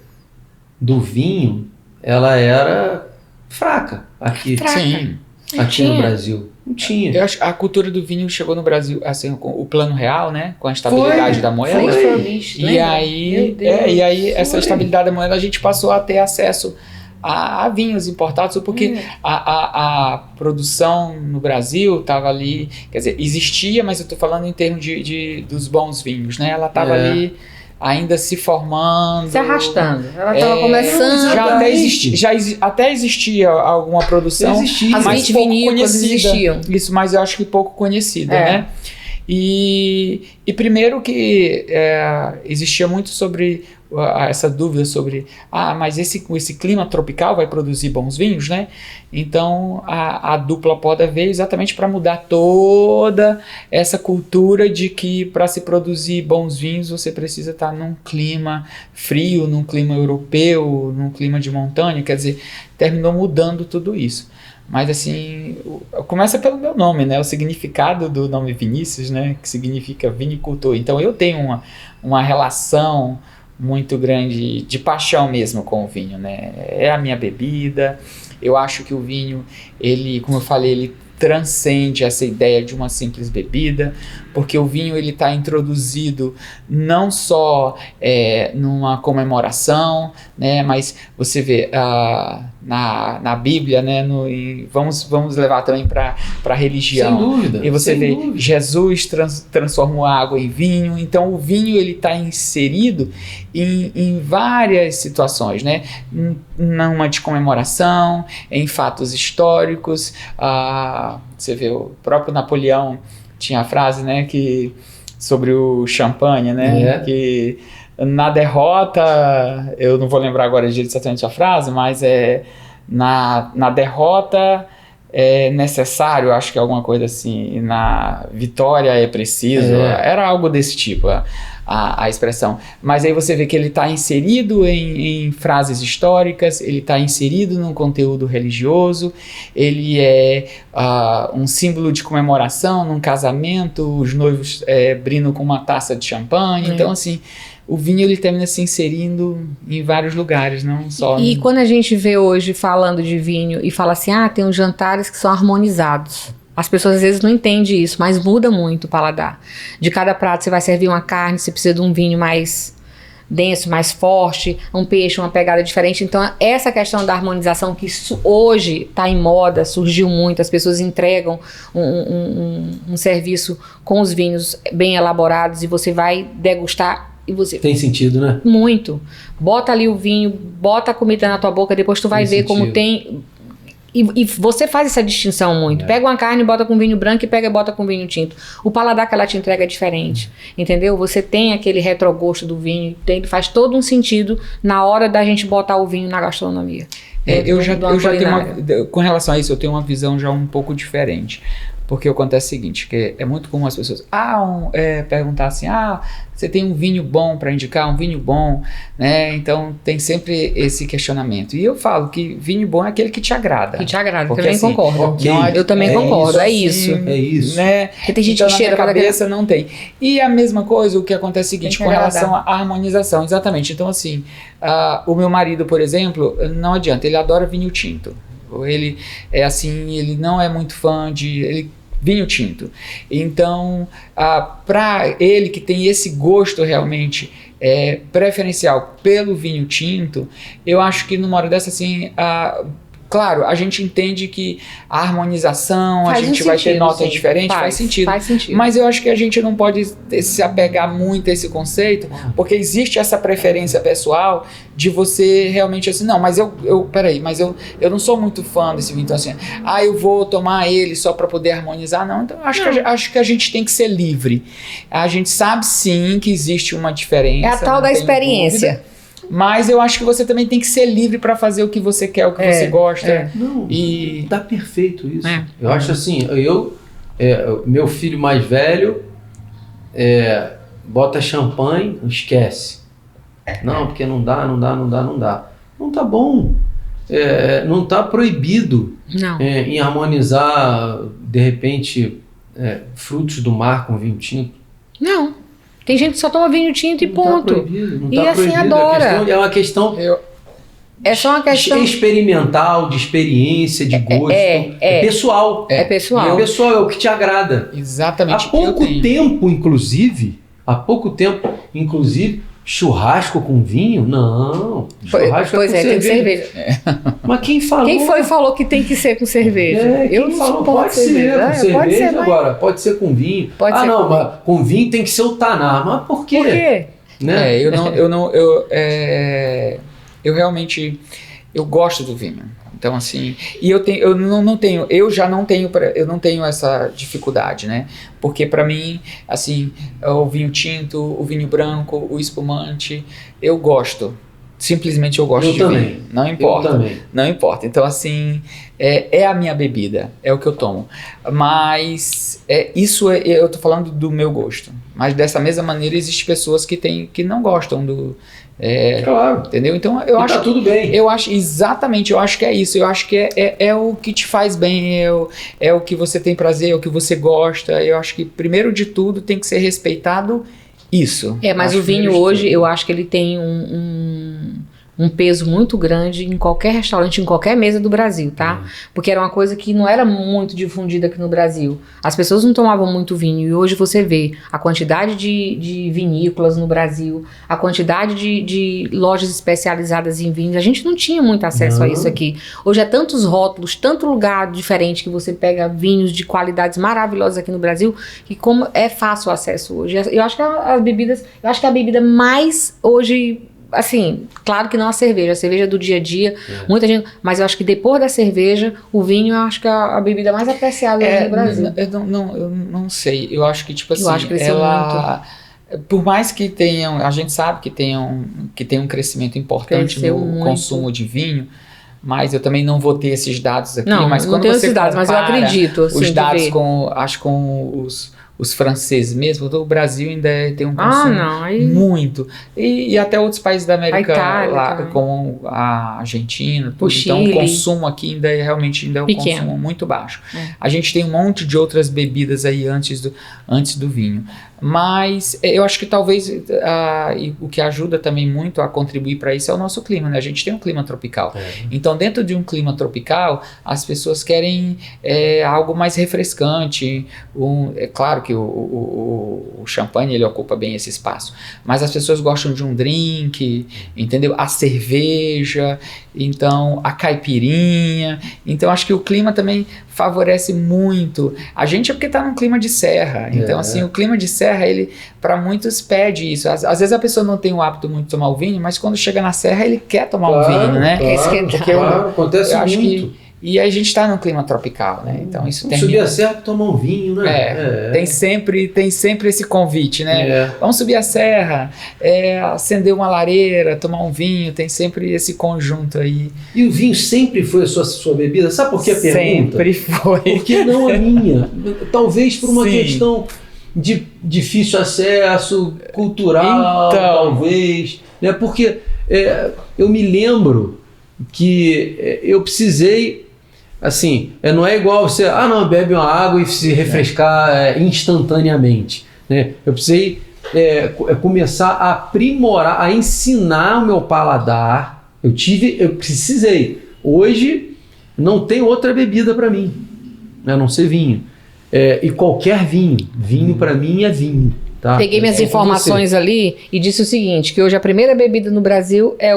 A: do vinho, ela era fraca aqui,
C: Fraca.
B: Sim.
A: aqui no Brasil. Não tinha.
B: Eu acho que a cultura do vinho chegou no Brasil, assim, com o plano real, né? Com a estabilidade da moeda. E aí, essa estabilidade da moeda, a gente passou a ter acesso a vinhos importados, porque a produção no Brasil estava ali, quer dizer, existia, mas eu estou falando em termos dos bons vinhos, né? Ela estava ali ainda se formando.
C: Se arrastando. Ela estava começando.
B: Até existia alguma produção,
A: Existia.
C: As
B: mas pouco
C: vinícolas
B: conhecida.
C: existiam.
B: Isso, mas eu acho que pouco conhecida,
C: É.
B: né? E primeiro que existia muito sobre essa dúvida sobre mas esse clima tropical vai produzir bons vinhos, né? Então a dupla poda veio exatamente para mudar toda essa cultura de que para se produzir bons vinhos você precisa estar num clima frio, num clima europeu, num clima de montanha, quer dizer, terminou mudando tudo isso. Mas assim, começa pelo meu nome, né? O significado do nome Vinícius, né? Que significa vinicultor. Então eu tenho uma relação muito grande de paixão mesmo com o vinho, né? É a minha bebida. Eu acho que o vinho, ele, como eu falei, transcende essa ideia de uma simples bebida, porque o vinho ele está introduzido não só numa comemoração, né, mas você vê na Bíblia, né, vamos levar também para a religião.
A: Sem dúvida.
B: E você vê Jesus transformou a água em vinho, então o vinho ele está inserido em várias situações, né, numa de comemoração, em fatos históricos. Você vê o próprio Napoleão tinha a frase, né, sobre o champanhe, né, que na derrota, eu não vou lembrar agora de exatamente a frase, mas na derrota é necessário, acho que é alguma coisa assim, na vitória é preciso, era algo desse tipo a expressão. Mas aí você vê que ele está inserido em frases históricas, ele está inserido num conteúdo religioso, ele é um símbolo de comemoração num casamento, os noivos brindam com uma taça de champanhe, então assim, o vinho ele termina se inserindo em vários lugares, não só...
C: E quando a gente vê hoje falando de vinho e fala assim, tem uns jantares que são harmonizados. As pessoas às vezes não entendem isso, mas muda muito o paladar. De cada prato você vai servir uma carne, você precisa de um vinho mais denso, mais forte, um peixe, uma pegada diferente. Então essa questão da harmonização que hoje está em moda, surgiu muito, as pessoas entregam um serviço com os vinhos bem elaborados e você vai degustar e você...
A: Tem sentido, né?
C: Muito. Bota ali o vinho, bota a comida na tua boca, depois tu vai ver como tem... E você faz essa distinção muito. Pega uma carne, bota com vinho branco e bota com vinho tinto. O paladar que ela te entrega é diferente, entendeu? Você tem aquele retrogosto do vinho, faz todo um sentido na hora da gente botar o vinho na gastronomia.
B: Eu já tenho com relação a isso, eu tenho uma visão já um pouco diferente. Porque acontece o seguinte, que é muito comum as pessoas perguntar assim, você tem um vinho bom para indicar, um vinho bom, né? Então tem sempre esse questionamento. E eu falo que vinho bom é aquele que te agrada.
C: Que te agrada,
B: porque,
C: eu também concordo.
B: Eu
C: também concordo, isso.
A: É isso.
B: Né?
C: Porque tem gente
B: então,
C: que cheira
B: na minha cabeça não tem. E a mesma coisa, o que acontece é o seguinte, com relação à harmonização, exatamente. Então assim, o meu marido, por exemplo, não adianta, ele adora vinho tinto. Ele é assim, ele não é muito fã de vinho tinto. Então, para ele que tem esse gosto realmente preferencial pelo vinho tinto, eu acho que numa hora dessa assim, claro, a gente entende que a harmonização, a gente vai ter notas diferentes, faz sentido. Mas eu acho que a gente não pode se apegar muito a esse conceito, porque existe essa preferência pessoal de você realmente assim, não, mas peraí, mas eu não sou muito fã desse vinho, então assim, eu vou tomar ele só para poder harmonizar, não. Então acho que a gente tem que ser livre. A gente sabe sim que existe uma diferença.
C: É a tal da experiência.
B: Dúvida. Mas eu acho que você também tem que ser livre para fazer o que você quer, o que você gosta.
A: Não, tá perfeito isso. Eu acho assim, meu filho mais velho bota champanhe, esquece. Não, porque não dá. Não tá bom. Não tá proibido em harmonizar, de repente, frutos do mar com vinho tinto.
C: Não. Tem gente que só toma vinho tinto e ponto.
A: Não
C: e
A: tá
C: assim
A: proibido.
C: adora.
A: É uma questão...
C: É só uma questão...
A: experimental, de experiência, de gosto. É pessoal.
C: É pessoal.
A: É pessoal, é o que te agrada.
B: Exatamente.
A: Há pouco tempo, inclusive, churrasco com vinho? Não. Churrasco com cerveja.
C: Tem cerveja.
A: Mas quem falou?
C: Quem foi falou que tem que ser com cerveja?
A: Eu não falou, pode ser com cerveja, pode ser, agora, pode ser com vinho.
C: Pode ser
A: não, mas com vinho tem que ser o taná. Mas por quê?
C: Por quê?
A: Né?
B: Eu realmente gosto do vinho. Então assim, e eu já não tenho essa dificuldade, né? Porque para mim, assim, o vinho tinto, o vinho branco, o espumante, eu gosto. Simplesmente eu gosto de vinho. Não importa.
A: Eu também.
B: Não importa. Então assim, é a minha bebida, é o que eu tomo. Mas eu tô falando do meu gosto. Mas dessa mesma maneira existem pessoas que não gostam do...
A: claro.
B: Entendeu? Então eu acho...
A: tá tudo bem.
B: Eu acho que é isso. Eu acho que é o que te faz bem, é o que você tem prazer, é o que você gosta. Eu acho que primeiro de tudo tem que ser respeitado isso.
C: Mas o vinho hoje, eu acho que ele tem um peso muito grande em qualquer restaurante, em qualquer mesa do Brasil, tá? Porque era uma coisa que não era muito difundida aqui no Brasil. As pessoas não tomavam muito vinho, e hoje você vê a quantidade de vinícolas no Brasil, a quantidade de lojas especializadas em vinhos. A gente não tinha muito acesso a isso aqui. Hoje é tantos rótulos, tanto lugar diferente que você pega vinhos de qualidades maravilhosas aqui no Brasil, que como é fácil o acesso hoje. Eu acho que as bebidas, eu acho que a bebida mais hoje, assim, claro que não a cerveja do dia a dia, muita gente, mas eu acho que depois da cerveja, o vinho, eu acho que é a bebida mais apreciada no Brasil.
B: Eu não sei, eu acho que, tipo assim,
C: acho que cresceu muito.
B: Por mais que tenham, a gente sabe que tem um crescimento importante
C: Cresceu
B: no
C: muito.
B: consumo de vinho, mas eu também não vou ter esses dados aqui.
C: Não,
B: mas
C: não
B: quando
C: tenho
B: você
C: esses dados, mas eu
B: compara
C: acredito, assim,
B: os
C: de
B: dados
C: ver.
B: com os franceses mesmo, o Brasil ainda tem um
C: Ah,
B: consumo
C: não, aí...
B: muito. E até outros países da América,
C: A Itália
B: lá,
C: também.
B: como a Argentina, tudo.
C: O
B: Então o
C: Chile.
B: consumo aqui ainda é um
C: Pequeno.
B: consumo muito baixo. A gente tem um monte de outras bebidas aí antes do vinho. Mas eu acho que talvez e o que ajuda também muito a contribuir para isso é o nosso clima, né? A gente tem um clima tropical. Então, dentro de um clima tropical, as pessoas querem algo mais refrescante. É claro que o champanhe ele ocupa bem esse espaço, mas as pessoas gostam de um drink, entendeu? A cerveja, então a caipirinha. Então, acho que o clima também favorece muito. A gente é porque está num clima de serra. Então, assim, o clima de serra, ele, para muitos, pede isso. Às vezes a pessoa não tem o hábito muito de tomar o vinho, mas quando chega na serra, ele quer tomar um vinho, né?
A: Claro, acontece
B: eu acho
A: muito.
B: E a gente está num clima tropical, né? Então isso tem.
A: Subir a serra para tomar um vinho, né?
B: Tem sempre esse convite, né? Vamos subir a serra, acender uma lareira, tomar um vinho, tem sempre esse conjunto aí.
A: E o vinho sempre foi a sua bebida? Sabe por que a pergunta?
B: Sempre foi.
A: Porque não a minha. Talvez por uma
B: Sim.
A: questão de difícil acesso, cultural,
B: Então.
A: talvez. Né? Porque eu me lembro que eu precisei. Assim, não é igual você, bebe uma água e se refrescar instantaneamente. Né? Eu precisei começar a aprimorar, a ensinar o meu paladar. Eu precisei. Hoje não tem outra bebida para mim, a não ser vinho. E qualquer vinho. Vinho para mim é vinho. Tá?
C: Peguei minhas informações ali e disse o seguinte, que hoje a primeira bebida no Brasil é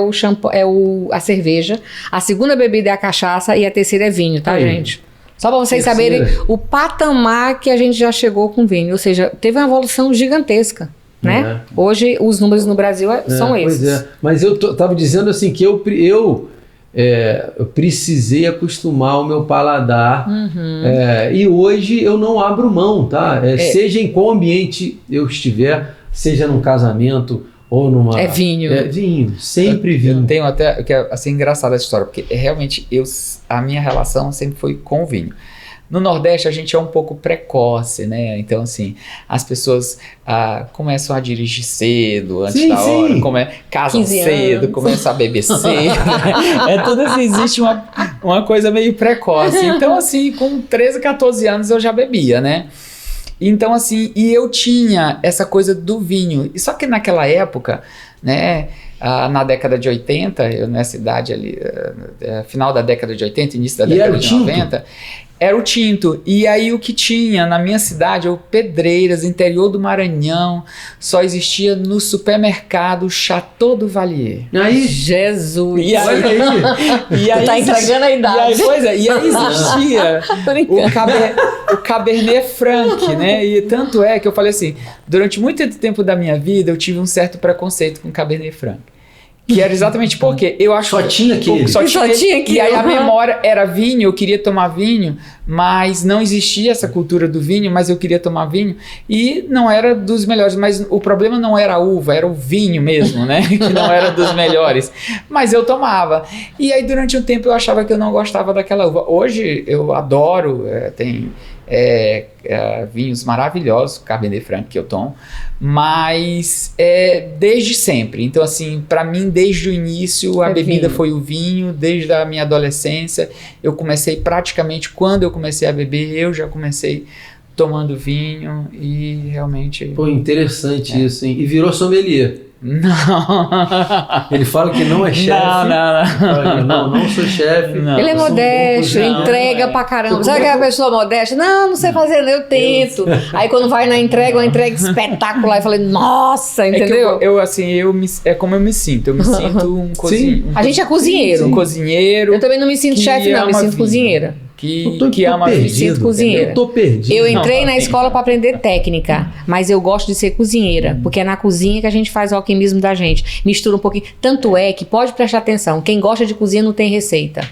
C: a cerveja, a segunda bebida é a cachaça e a terceira é vinho, tá, gente? Só para vocês saberem o patamar que a gente já chegou com vinho, ou seja, teve uma evolução gigantesca, né? Hoje os números no Brasil são esses.
A: Pois é, mas eu tava dizendo assim que eu precisei acostumar o meu paladar e hoje eu não abro mão, tá? Seja em qual ambiente eu estiver, seja num casamento ou numa...
C: vinho.
A: Vinho, sempre vinho.
B: Eu tenho até, que é assim, engraçada essa história, porque realmente a minha relação sempre foi com o vinho. No Nordeste a gente é um pouco precoce, né? Então, assim, as pessoas começam a dirigir cedo, antes da hora, casam cedo, começam a beber cedo. Tudo assim, existe uma coisa meio precoce. Então, assim, com 13, 14 anos eu já bebia, né? Então, assim, e eu tinha essa coisa do vinho. Só que naquela época, né? Na década de 80, eu nessa idade ali, final da década de 80, início da década de 90, era o tinto. E aí o que tinha na minha cidade, Pedreiras, interior do Maranhão, só existia no supermercado Chateau do Valier.
C: Aí, Jesus!
B: E aí
C: tá entregando a idade.
B: E aí existia o Cabernet Franc, né? E tanto é que eu falei assim, durante muito tempo da minha vida eu tive um certo preconceito com Cabernet Franc. Que era exatamente porque eu acho
A: só tinha aquele.
C: Só tinha aquele.
B: E aí a memória era vinho, eu queria tomar vinho, mas não existia essa cultura do vinho, mas eu queria tomar vinho e não era dos melhores, mas o problema não era a uva, era o vinho mesmo, né? Que não era dos melhores, mas eu tomava. E aí durante um tempo eu achava que eu não gostava daquela uva. Hoje eu adoro, tem vinhos maravilhosos, Cabernet Franc que eu tomo, mas desde sempre. Então assim, para mim desde o início a bebida foi o vinho, desde a minha adolescência. Eu comecei praticamente quando eu comecei a beber, eu já comecei tomando vinho e realmente...
A: Pô, interessante isso, hein? E virou sommelier.
B: Não.
A: Ele fala que não é chefe. Não sou chefe.
C: Ele é modesto, entrega pra caramba. Sabe aquela pessoa modesta? Não sei fazer, eu tento. Aí quando vai na entrega, uma entrega espetacular. Eu falei, nossa, entendeu?
B: É como eu me sinto. Eu me sinto um cozinheiro.
C: A gente é cozinheiro.
B: Um cozinheiro.
C: Eu também não me sinto chefe, não. Me sinto cozinheira.
B: Que ama a vida.
C: Sinto cozinheira.
A: Eu tô perdido.
C: Eu entrei na escola para aprender técnica, mas eu gosto de ser cozinheira, porque é na cozinha que a gente faz o alquimismo da gente. Mistura um pouquinho. Tanto é que pode prestar atenção, quem gosta de cozinha não tem receita.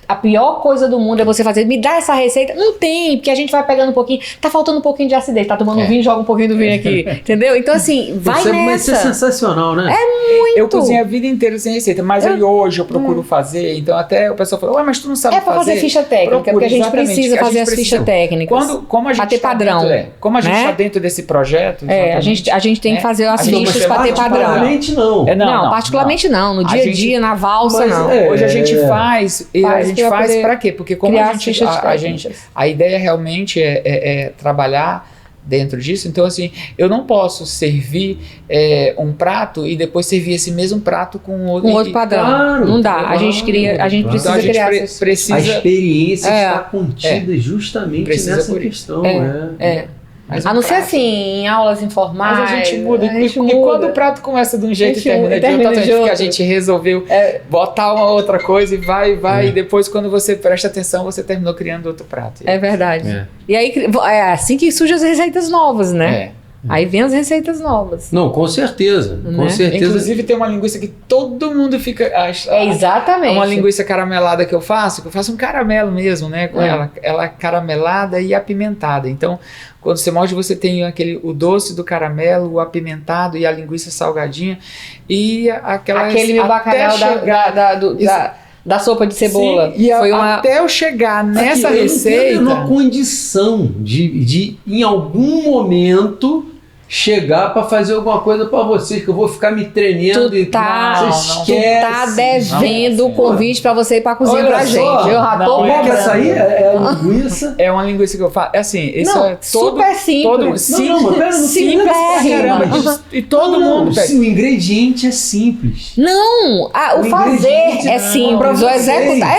C: A pior coisa do mundo é você fazer, me dá essa receita. Não tem, porque a gente vai pegando um pouquinho. Tá faltando um pouquinho de acidez. Tá tomando vinho, joga um pouquinho do vinho aqui. Entendeu? Então, assim, vai nessa.
A: Mas isso é sensacional, né?
C: É muito.
B: Eu cozinho a vida inteira sem receita, mas aí hoje eu procuro fazer. Então, até o pessoal fala, ué, mas tu não sabe fazer.
C: É pra fazer ficha técnica, porque a gente precisa fazer as fichas técnicas.
B: Como a gente
C: pra ter padrão.
B: Como a gente está dentro desse projeto.
C: A gente tem que fazer as fichas pra ter padrão.
A: Particularmente não.
C: Não, particularmente não. No dia a dia, na valsa, não.
B: Hoje a gente faz. A gente faz pra quê? Porque como a ideia realmente é trabalhar dentro disso, então assim, eu não posso servir um prato e depois servir esse mesmo prato com outro
C: padrão. Claro, não dá. A gente precisa criar
A: a experiência está contida justamente nessa questão.
C: A não ser assim, em aulas informais.
B: Mas a gente muda. E quando o prato começa de um jeito e termina de outro, porque a gente resolveu botar uma outra coisa e vai. E depois, quando você presta atenção, você terminou criando outro prato.
C: É verdade. E aí, é assim que surgem as receitas novas, né? Aí vem as receitas novas.
A: Não, com certeza.
C: Né?
A: Com certeza.
B: Inclusive tem uma linguiça que todo mundo fica...
C: exatamente.
B: Uma linguiça caramelada que eu faço um caramelo mesmo, né? Com ela caramelada e apimentada. Então, quando você morde, você tem o doce do caramelo, o apimentado e a linguiça salgadinha. E
C: aquele bacalhau da sopa de cebola.
B: Sim, até eu chegar nessa receita...
A: Eu não tenho condição de em algum momento chegar para fazer alguma coisa para vocês, que eu vou ficar me treinando
C: tu tá devendo o convite para você ir para cozinha pra gente. Eu já tô
A: essa aí é a linguiça.
B: É uma linguiça que eu faço. É assim, isso é
C: super simples.
B: Simples. E todo mundo pede.
A: O ingrediente é simples.
C: Não, o fazer é simples. O executar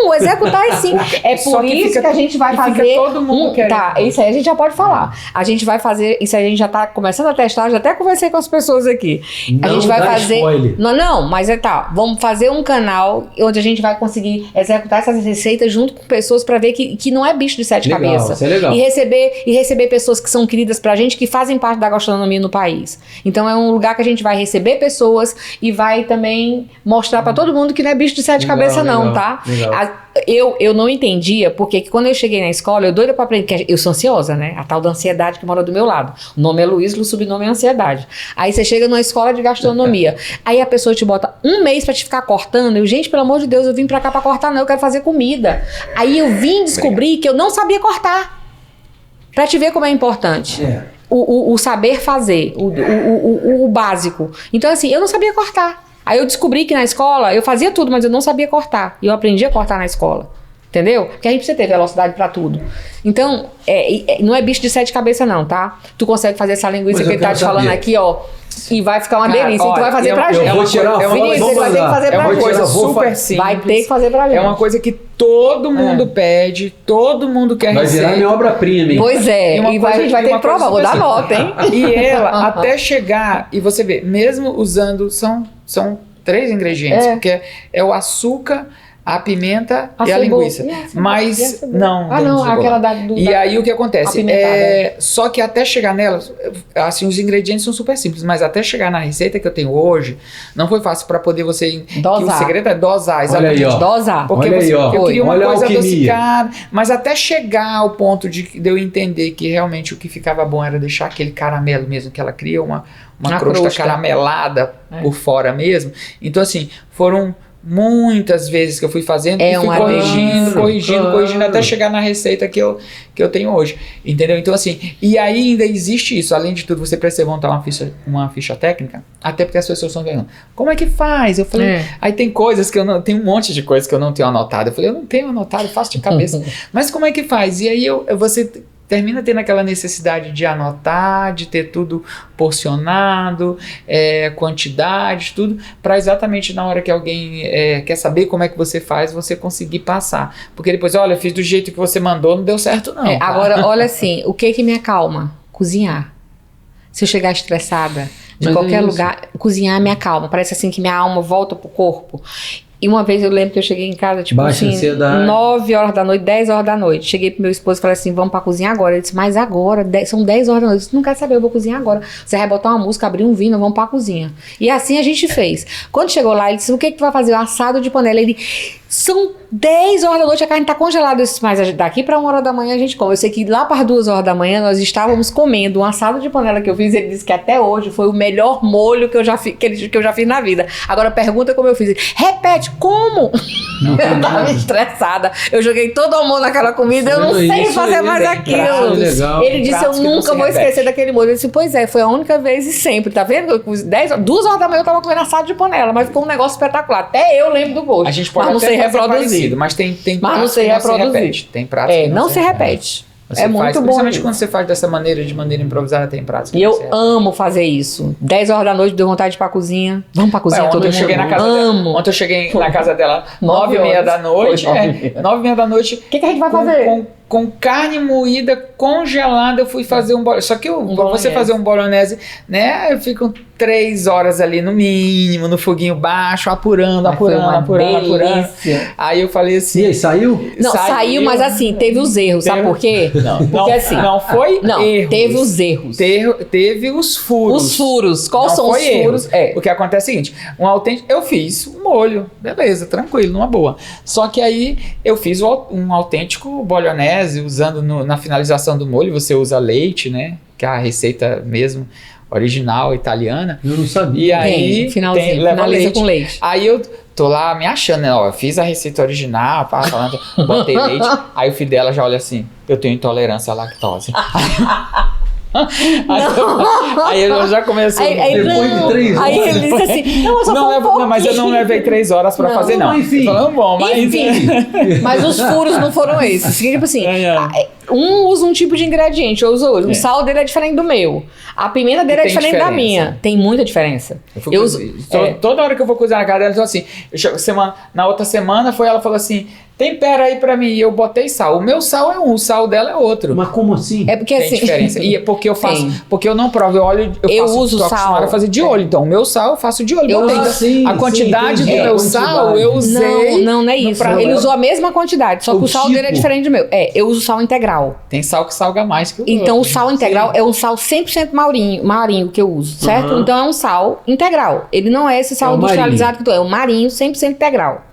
C: o executar é simples. É por isso que a gente vai fazer.
B: Todo mundo quer.
C: Tá, isso aí a gente já pode falar. A gente vai fazer, isso aí a gente já tá começando a testar, já até conversei com as pessoas aqui. A gente vai fazer.
A: Spoiler.
C: Mas vamos fazer um canal onde a gente vai conseguir executar essas receitas junto com pessoas para ver que não é bicho de sete cabeças.
A: Isso é legal.
C: E receber pessoas que são queridas pra gente, que fazem parte da gastronomia no país. Então é um lugar que a gente vai receber pessoas e vai também mostrar pra todo mundo que não é bicho de sete cabeças não, tá? Eu não entendia porque quando eu cheguei na escola, eu doida pra aprender, porque eu sou ansiosa, né? A tal da ansiedade que mora do meu lado. O nome é Luiz, o sobrenome é ansiedade. Aí você chega numa escola de gastronomia, aí a pessoa te bota um mês pra te ficar cortando. Eu, gente, pelo amor de Deus, eu vim pra cá pra cortar, não, eu quero fazer comida. Aí eu vim descobrir que eu não sabia cortar. Pra te ver como é importante. O saber fazer, o básico. Então, assim, eu não sabia cortar. Aí eu descobri que na escola eu fazia tudo, mas eu não sabia cortar. E eu aprendi a cortar na escola. Entendeu? Porque a gente precisa ter velocidade pra tudo. Então, não é bicho de sete cabeças não, tá? Tu consegue fazer essa linguiça que ele tá te falando aqui, ó. E vai ficar uma delícia. E tu vai fazer pra gente.
A: Eu vou tirar uma foto.
C: Você vai ter que fazer pra gente.
B: É uma coisa super simples.
C: Vai ter que fazer pra gente.
B: É uma coisa que todo mundo pede, todo mundo quer receber.
A: Vai virar minha obra-prima, hein?
C: Pois é. E a gente vai ter que provar. Vou dar nota, hein?
B: E ela, até chegar, e você vê, mesmo usando, são 3 ingredientes, porque é o açúcar, a pimenta e a linguiça. Mas não.
C: Aquela
B: E aí o que acontece? Só que até chegar nela, assim, os ingredientes são super simples, mas até chegar na receita que eu tenho hoje, não foi fácil para poder você dosar. O segredo é dosar, exatamente.
A: Olha aí, ó.
C: Dosar.
B: Porque eu queria uma coisa adocicada, mas até chegar ao ponto de eu entender que realmente o que ficava bom era deixar aquele caramelo mesmo, que ela cria uma crosta caramelada por fora mesmo. Então, assim, foram muitas vezes que eu fui fazendo e fui corrigindo até chegar na receita que eu tenho hoje, entendeu? Então assim, e aí ainda existe isso, além de tudo você precisa montar uma ficha técnica, até porque as pessoas estão vendo, como é que faz? Eu falei, aí tem coisas que eu não, tem um monte de coisas que eu não tenho anotado, eu falei, eu não tenho anotado, faço de cabeça, mas como é que faz? E aí você termina tendo aquela necessidade de anotar, de ter tudo porcionado, quantidade, tudo, para exatamente na hora que alguém quer saber como é que você faz, você conseguir passar. Porque depois, olha, eu fiz do jeito que você mandou, não deu certo não. Tá?
C: Agora, olha assim, o que me acalma? Cozinhar. Se eu chegar estressada de qualquer lugar, cozinhar me acalma. Parece assim que minha alma volta pro corpo. E uma vez eu lembro que eu cheguei em casa, tipo
A: Baixa
C: assim,
A: ansiedade.
C: 9 horas da noite, 10 horas da noite. Cheguei pro meu esposo e falei assim, vamos pra cozinhar agora. Ele disse, mas agora, são 10 horas da noite. Eu disse, não quero saber, eu vou cozinhar agora. Você vai botar uma música, abrir um vinho, vamos pra cozinha. E assim a gente fez. Quando chegou lá, ele disse, o que tu vai fazer? Um assado de panela. Ele, são 10 horas da noite, a carne tá congelada. Eu disse, mas daqui pra 1 hora da manhã a gente come. Eu sei que lá para 2 horas da manhã nós estávamos comendo um assado de panela que eu fiz. Ele disse que até hoje foi o melhor molho que eu já fiz na vida. Agora pergunta como eu fiz. Ele, repete, como? Eu tava estressada. Eu joguei todo o amor naquela comida. Eu não sei fazer mais aquilo.
A: Legal.
C: Ele disse, eu nunca vou esquecer daquele molho. Eu disse, pois é, foi a única vez e sempre. Tá vendo? 2 horas da manhã eu tava comendo assado de panela, mas ficou um negócio espetacular. Até eu lembro do gosto.
B: A gente pode
C: mas não sei reproduzir.
B: Parecido, mas tem
C: Mas não sei reproduzir.
B: Tem pratos que
C: não se repete.
B: Você
C: muito
B: faz,
C: bom.
B: principalmente
C: Isso.
B: quando você faz dessa maneira, de maneira improvisada, tem pratos que
C: E eu
B: você
C: amo fazer isso. 10 horas da noite, deu vontade de ir pra cozinha. Vamos pra cozinha todo mundo.
B: Ontem eu cheguei na casa dela 9h30 da noite. 9h30 da noite.
C: O que a gente vai fazer?
B: Com carne moída congelada, eu fui fazer um bolonhese. Só que você fazer um bolonese, né? Eu fico 3 horas ali no mínimo, no foguinho baixo, apurando. Aí eu falei assim.
A: E aí, saiu?
C: Não, saiu, mas assim, teve os erros. Sabe por quê? Porque assim.
B: Não foi erros.
C: Teve os erros.
B: Teve os furos.
C: Os furos. Quais são os furos?
B: O que acontece é o seguinte: eu fiz um molho, beleza, tranquilo, numa boa. Só que aí eu fiz um autêntico bolonese, usando na finalização do molho, você usa leite, né? Que é a receita mesmo original italiana.
A: Eu não sabia.
B: E aí
C: finaliza leite. Com leite.
B: Aí eu tô lá me achando, né? Ó, eu fiz a receita original, botei leite. Aí o filho dela já olha assim: eu tenho intolerância à lactose. Aí eu já comecei.
A: Depois de 3 horas.
C: Aí ele disse assim: não,
B: mas eu não levei 3 horas pra fazer, não.
A: Enfim.
B: Falando bom, mas.
C: Enfim. Mas os furos não foram esses. Tipo assim, um usa um tipo de ingrediente, eu uso outro. O sal dele é diferente do meu. A pimenta dele é diferente da minha. Tem muita diferença.
B: Eu uso. Toda hora que eu vou cozinhar na casa dela, eu assim. Na outra semana ela falou assim: tempera aí pra mim. E eu botei sal. O meu sal é um, o sal dela é outro.
A: Mas como assim?
C: É porque
B: tem
C: assim.
B: Diferença. E é porque eu faço.
C: Tem.
B: Porque eu não provo óleo.
C: Eu uso sal.
B: A fazer de olho. Então, o meu sal eu faço de olho. A quantidade do meu sal eu usei.
C: Não é isso. Ele usou a mesma quantidade, só que o sal dele é diferente do meu. Eu uso sal integral.
B: Tem sal que salga mais que o
C: Então,
B: outro.
C: o sal integral é um sal 100% marinho que eu uso, certo? Então, é um sal integral. Ele não é esse sal industrializado que tu é um marinho 100% integral.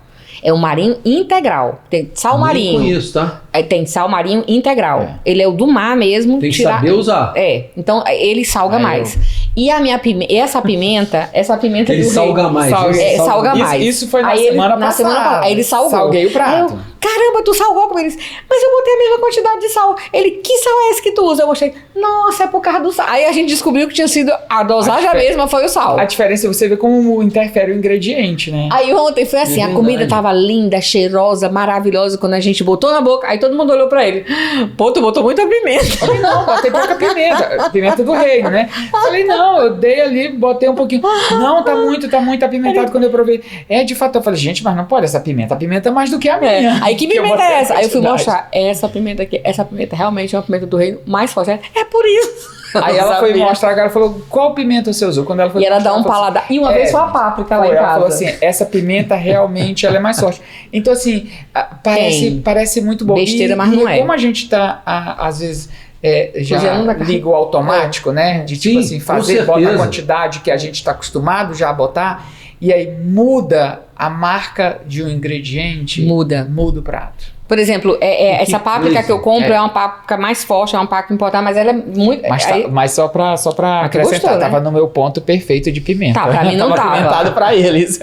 C: É um marinho integral. Tem sal marinho.
A: Nem conheço, tá?
C: Tem sal marinho integral. Ele é o do mar mesmo.
A: Tem que saber usar.
C: Então ele salga mais. E a minha essa pimenta
A: ele
C: do
A: salga
C: rei,
A: mais.
C: Salga mais.
B: Isso foi na semana passada.
C: Aí ele salgou.
B: Salguei o prato.
C: Aí caramba, tu salgou com eles. Mas eu botei a mesma quantidade de sal. Ele, que sal é esse que tu usa? Eu mostrei, nossa, é por causa do sal. Aí a gente descobriu que tinha sido a dosagem mesma, foi o sal.
B: A diferença, você vê como interfere o ingrediente, né?
C: Aí ontem foi assim, a comida tava linda, cheirosa, maravilhosa, quando a gente botou na boca, aí todo mundo olhou pra ele. Pô, tu botou muita pimenta.
B: Eu falei, não, botei pouca pimenta. Pimenta do reino, né? Eu falei, não, eu dei ali, botei um pouquinho. Não, tá muito apimentado quando eu provei. De fato, eu falei, gente, mas não pode essa pimenta. A pimenta é mais do que a minha.
C: Aí que pimenta é essa? Aí eu fui mostrar, essa pimenta aqui, essa pimenta realmente é uma pimenta do reino mais forte. É por isso.
B: Aí ela foi mostrar, ela falou, qual pimenta você usou? Quando ela foi
C: e ela dá um paladar. E uma vez foi a páprica lá em casa.
B: Ela falou assim, essa pimenta realmente ela é mais forte. Então assim, parece muito bom.
C: Besteira, mas não é.
B: Como a gente tá, às vezes... já liga o automático, né? De tipo assim, bota a quantidade que a gente está acostumado já a botar, e aí muda a marca de um ingrediente, muda o prato.
C: Por exemplo, essa páprica que eu compro é uma páprica mais forte, é uma páprica importada, mas ela é muito...
B: Mas só pra acrescentar, gostou, né? Tava no meu ponto perfeito de pimenta.
C: Tá, pra mim não tava.
B: Apimentado pra eles.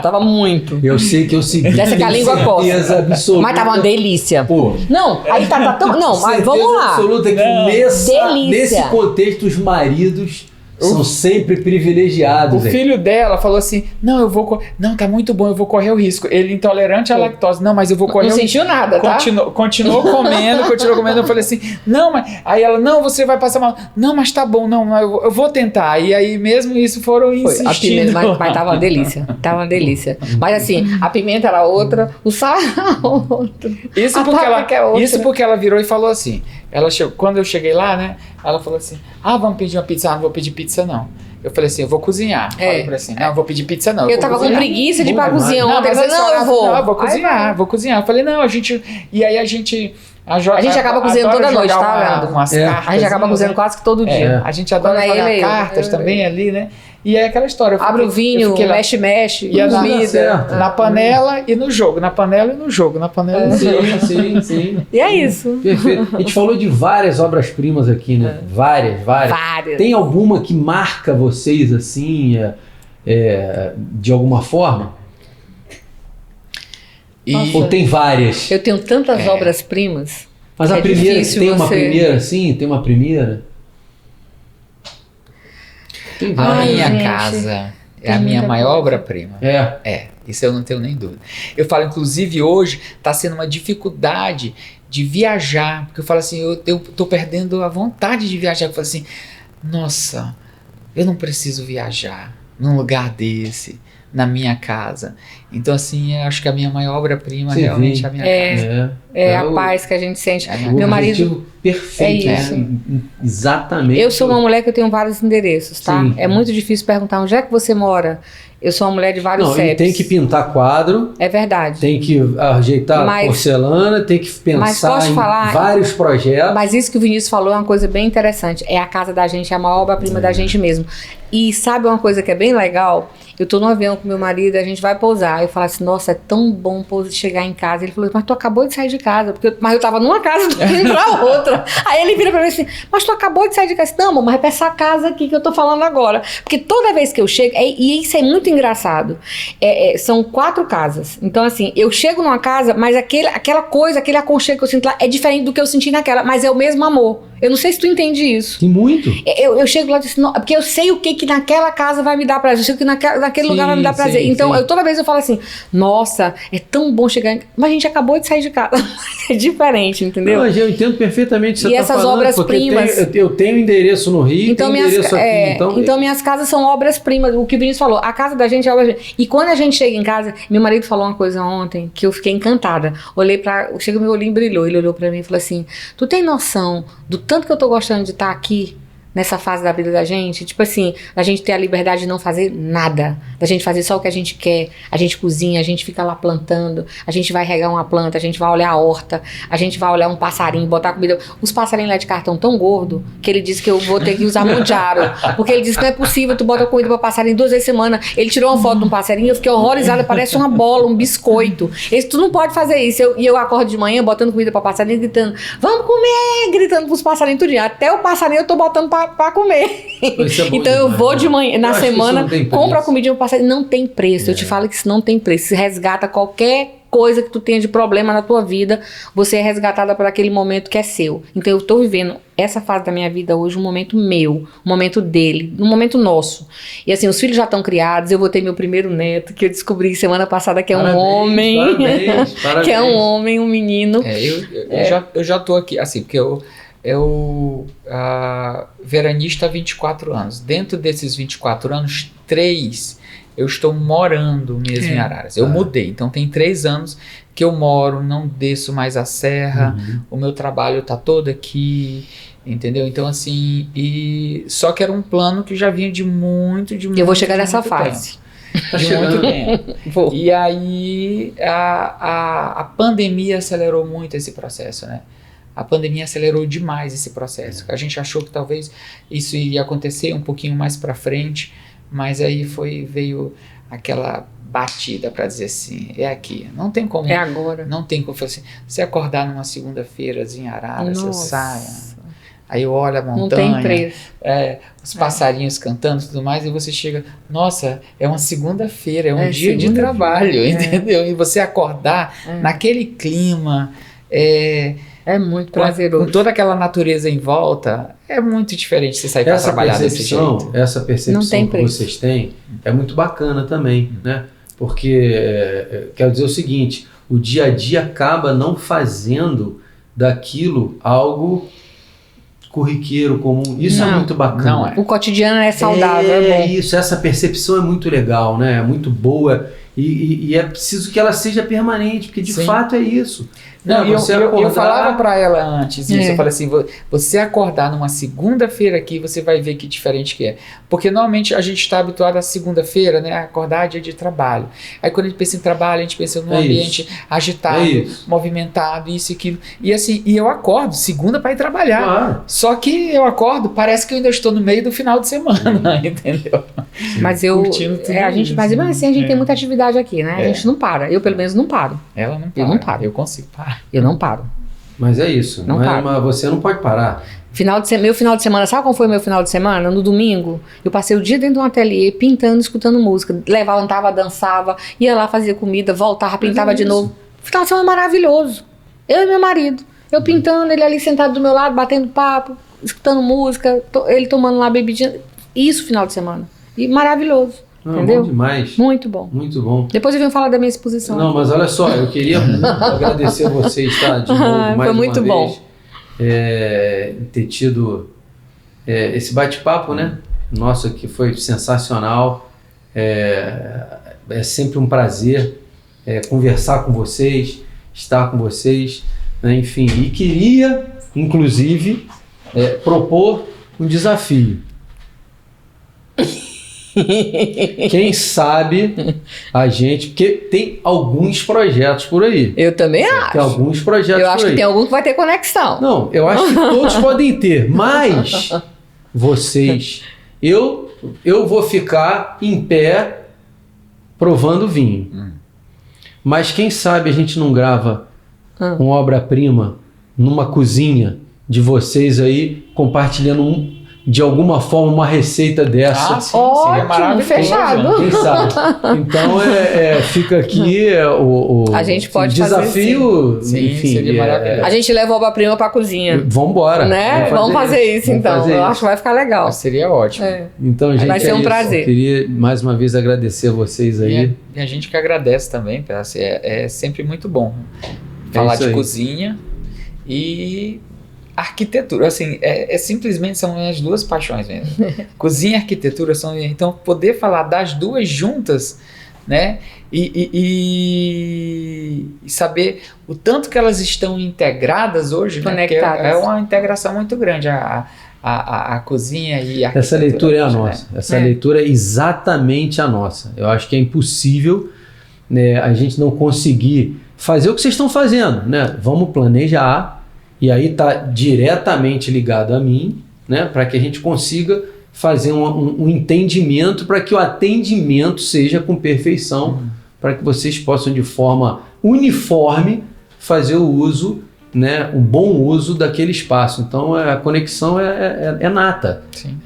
C: Tava muito.
A: Eu sei que eu segui.
C: Dessa que a língua coça. Mas tava uma delícia.
A: Pô.
C: Não, aí tá tão... Não, mas vamos lá.
A: Absoluta que nesse contexto os maridos são sempre privilegiados.
B: O filho dela falou assim, não, não, tá muito bom, eu vou correr o risco. Ele intolerante à lactose, não, mas eu vou correr o risco.
C: Não sentiu nada, tá?
B: Continuou comendo, eu falei assim, não, mas... Aí ela, não, você vai passar mal. Não, mas tá bom, não, eu vou tentar. E aí mesmo isso foram insistindo.
C: Mas tava uma delícia, Mas assim, a pimenta era outra, o sal era outro.
B: Isso porque ela virou e falou assim, quando eu cheguei lá, né, ela falou assim, vamos pedir uma pizza, não vou pedir pizza não. Eu falei assim, eu vou cozinhar. Falei pra assim, não, vou pedir pizza não.
C: Eu tava com preguiça de ir pra cozinha
B: ontem.
C: Eu vou
B: cozinhar. Eu falei, não, a gente... E aí a gente
C: acaba cozinhando toda noite, tá vendo? A gente acaba cozinhando quase que todo dia.
B: A gente adora jogar cartas também ali, né? E é aquela história.
C: Abre o vinho, mexe,
B: e comida. Na panela e no jogo. Na panela e no jogo. Na panela e no jogo.
A: Sim.
C: E é isso.
A: Perfeito. A gente falou de várias obras-primas aqui, né? Várias. Tem alguma que marca vocês, assim, de alguma forma? Ou tem várias?
C: Eu tenho tantas obras-primas.
A: Mas a primeira, tem uma primeira, assim? Tem uma primeira?
B: A minha casa é a minha maior obra-prima. Isso eu não tenho nem dúvida. Eu falo, inclusive hoje está sendo uma dificuldade de viajar, porque eu falo assim, eu tô perdendo a vontade de viajar. Eu falo assim, nossa, eu não preciso viajar num lugar desse, na minha casa. Então assim, eu acho que a minha maior obra-prima realmente é a minha casa.
C: A paz que a gente sente.
A: Meu marido perfeito.
C: É isso.
A: Exatamente.
C: Eu sou uma mulher que eu tenho vários endereços, tá?
A: Sim.
C: É muito difícil perguntar onde é que você mora. Eu sou uma mulher de vários CEPs.
A: Tem que pintar quadro.
C: É verdade.
A: Tem que ajeitar porcelana, tem que pensar em vários projetos.
C: Mas isso que o Vinícius falou é uma coisa bem interessante. É a casa da gente, é a maior obra-prima da gente mesmo. E sabe uma coisa que é bem legal? Eu tô no avião com meu marido, a gente vai pousar. Eu falo assim, nossa, é tão bom chegar em casa. Ele falou, mas tu acabou de sair de casa. Mas eu tava numa casa, indo pra outra. Aí ele vira pra mim assim, mas tu acabou de sair de casa. Não, mas é pra essa casa aqui que eu tô falando agora. Porque toda vez que eu chego, e isso é muito engraçado, são 4 casas. Então assim, eu chego numa casa, mas aquela coisa, aquele aconchego que eu sinto lá é diferente do que eu senti naquela, mas é o mesmo amor. Eu não sei se tu entende isso.
A: Tem muito.
C: Eu chego lá e digo assim, porque eu sei o que naquela casa vai me dar prazer, eu sei o que naquele lugar vai me dar prazer. Então, toda vez eu falo assim, nossa, é tão bom chegar mas a gente acabou de sair de casa. É diferente, entendeu?
A: Não, eu entendo perfeitamente o que você está falando.
C: E essas obras-primas...
A: Eu tenho endereço no Rio, tenho endereço aqui.
C: Então, minhas casas são obras-primas. O que o Vinícius falou, a casa da gente é obra-prima. E quando a gente chega em casa, meu marido falou uma coisa ontem, que eu fiquei encantada. Chega, meu olhinho brilhou, ele olhou pra mim e falou assim, tu tem noção do tanto que eu tô gostando de estar aqui nessa fase da vida da gente? Tipo assim, a gente ter a liberdade de não fazer nada, da gente fazer só o que a gente quer, a gente cozinha, a gente fica lá plantando, a gente vai regar uma planta, a gente vai olhar a horta, a gente vai olhar um passarinho, botar comida. Os passarinhos lá de cá estão tão gordos que ele disse que eu vou ter que usar Mondiaro, porque ele disse que não é possível, tu bota comida pra passarinho 2 vezes por semana. Ele tirou uma foto de um passarinho, eu fiquei horrorizada, parece uma bola, um biscoito. Tu não pode fazer isso. Eu acordo de manhã botando comida pra passarinho, gritando, vamos comer, gritando pros passarinhos tudinho. Até o passarinho eu tô botando pra comer. Então eu vou de manhã, na semana, compro a comidinha pra passarinho. Não tem preço. Eu te falo que isso não tem preço. Se resgata qualquer coisa que tu tenha de problema na tua vida, você é resgatada por aquele momento que é seu. Então eu tô vivendo essa fase da minha vida hoje, um momento meu, um momento dele, um momento nosso. E assim, os filhos já estão criados, eu vou ter meu primeiro neto, que eu descobri semana passada que é um homem. Parabéns. Que é um homem, um menino.
B: Eu já tô aqui, assim, porque eu veranista há 24 anos. Dentro desses 24 anos, 3 eu estou morando mesmo em Araras. Eu mudei, então tem 3 anos que eu moro, não desço mais a serra, o meu trabalho tá todo aqui, entendeu? Então assim, só que era um plano que já vinha de muito
C: eu vou chegar nessa fase.
B: Tá chegando tempo. E aí a pandemia acelerou muito esse processo, né? A pandemia acelerou demais esse processo. A gente achou que talvez isso iria acontecer um pouquinho mais para frente, mas aí veio aquela batida para dizer assim, é aqui, não tem como.
C: É agora.
B: Não tem como, assim, você acordar numa segunda-feira em Araras, eu saio, aí eu olho a montanha,
C: não tem preço.
B: Os passarinhos cantando e tudo mais, e você chega, nossa, é uma segunda-feira, é um dia de trabalho, entendeu? E você acordar naquele clima,
C: É muito prazeroso.
B: Com toda aquela natureza em volta, é muito diferente você sair para trabalhar desse jeito.
A: Essa
C: Não
A: percepção
C: tem
A: que
C: preço.
A: vocês têm é muito bacana também, né? Porque quer dizer o seguinte, o dia a dia acaba não fazendo daquilo algo corriqueiro, comum. Isso é
C: Não,
A: muito bacana.
B: não é.
C: O cotidiano é saudável, é bom.
A: Isso, essa percepção é muito legal, né? É muito boa e é preciso que ela seja permanente, porque de
B: Sim.
A: fato é isso.
B: Não,
A: Né?
B: eu
A: Acordar-
B: falava para ela antes isso,
C: É.
B: eu falei assim, você acordar numa segunda-feira aqui, você vai ver que diferente que é. Porque normalmente a gente está habituado à segunda-feira, né, a acordar dia de trabalho. Aí quando a gente pensa em trabalho, a gente pensa num
A: É
B: ambiente agitado,
A: isso.
B: movimentado, isso e aquilo. E assim, eu acordo segunda para ir trabalhar.
A: Claro.
B: Só que eu acordo, parece que eu ainda estou no meio do final de semana, entendeu?
C: Mas eu.
B: Curtindo tudo
C: A gente,
B: isso,
C: mas
B: né?
C: assim, a gente
B: É.
C: tem muita atividade aqui, né? A
B: É.
C: gente não para. Eu, pelo menos, não paro.
B: Ela não para.
C: Eu não paro.
B: Eu consigo parar.
C: Eu não paro.
A: Mas é isso.
C: Não para.
A: Mas você não pode parar.
C: Meu final de semana, sabe qual foi o meu final de semana? No domingo, eu passei o dia dentro de um ateliê, pintando, escutando música. Levantava, dançava, ia lá, fazia comida, voltava, pintava de
A: isso.
C: novo. Final de semana maravilhoso. Eu e meu marido. Eu pintando, ele ali sentado do meu lado, batendo papo, escutando música, ele tomando lá bebidinha. Isso, final de semana. E maravilhoso.
A: Não,
C: Entendeu?
A: Bom demais.
C: Muito bom.
A: Muito bom.
C: Depois eu venho falar da minha exposição.
A: Não, mas olha só, eu queria muito agradecer vocês, tá? De novo,
C: Foi
A: mais
C: muito
A: uma
C: bom.
A: vez, ter tido esse bate-papo, né? Nossa, que foi sensacional. É sempre um prazer conversar com vocês, estar com vocês, né? Enfim, e queria, inclusive, propor um desafio. Quem sabe a gente, porque tem alguns projetos por aí.
C: Eu também acho.
A: Tem alguns projetos
C: Eu
A: por
C: acho
A: aí.
C: que tem algum que vai ter conexão.
A: Não, eu acho que todos podem ter, mas vocês, eu vou ficar em pé provando vinho. Mas quem sabe a gente não grava uma obra-prima numa cozinha de vocês aí, compartilhando de alguma forma uma receita dessa.
B: sim,
C: Ótimo,
B: seria maravilhoso.
C: fechado.
A: Quem sabe? Então fica aqui
C: A gente pode
A: desafio.
B: fazer, sim.
A: Enfim,
B: Sim, seria maravilhoso.
C: A gente leva a obra-prima pra cozinha.
A: Vamos embora.
C: Né? Vamos fazer isso
A: Vamos
C: então.
A: fazer
C: Eu
A: isso.
C: acho que vai ficar legal.
B: Seria ótimo.
C: É.
A: Então, gente,
C: Vai ser um
A: isso.
C: prazer.
A: Eu queria mais uma vez agradecer a vocês aí.
B: E a gente que agradece também, é sempre muito bom falar
A: isso
B: de
A: aí.
B: cozinha e arquitetura. Assim, simplesmente são as duas paixões mesmo. Cozinha e arquitetura são. Então, poder falar das duas juntas, né? E saber o tanto que elas estão integradas hoje, né? Porque
C: Conectadas.
B: é uma integração muito grande a cozinha e a arquitetura.
A: Essa leitura é a
B: hoje, né?
A: nossa. Essa leitura é exatamente a nossa. Eu acho que é impossível, né, a gente não conseguir fazer o que vocês estão fazendo, né? Vamos planejar, e aí está diretamente ligado a mim, né, para que a gente consiga fazer um entendimento para que o atendimento seja com perfeição, para que vocês possam de forma uniforme fazer o uso, né, um bom uso daquele espaço. Então a conexão é nata.
B: Sim.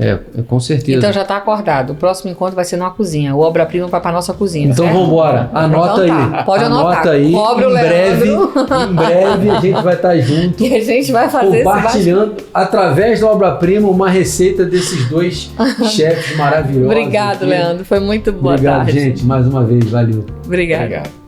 A: Com certeza.
C: Então já está acordado. O próximo encontro vai ser numa cozinha. O obra-prima vai para nossa cozinha.
A: Então
C: certo?
A: vamos embora. Anota
C: Então tá.
A: aí.
C: Pode
A: Anota
C: anotar.
A: aí.
C: Cobre o
A: Em breve a gente vai estar junto
C: Que a gente vai fazer
A: compartilhando através da obra-prima uma receita desses dois chefes maravilhosos.
C: Obrigado,
A: aqui.
C: Leandro. Foi muito boa
A: Obrigado,
C: tarde.
A: gente. Mais uma vez, valeu.
C: Obrigada.
B: Obrigado.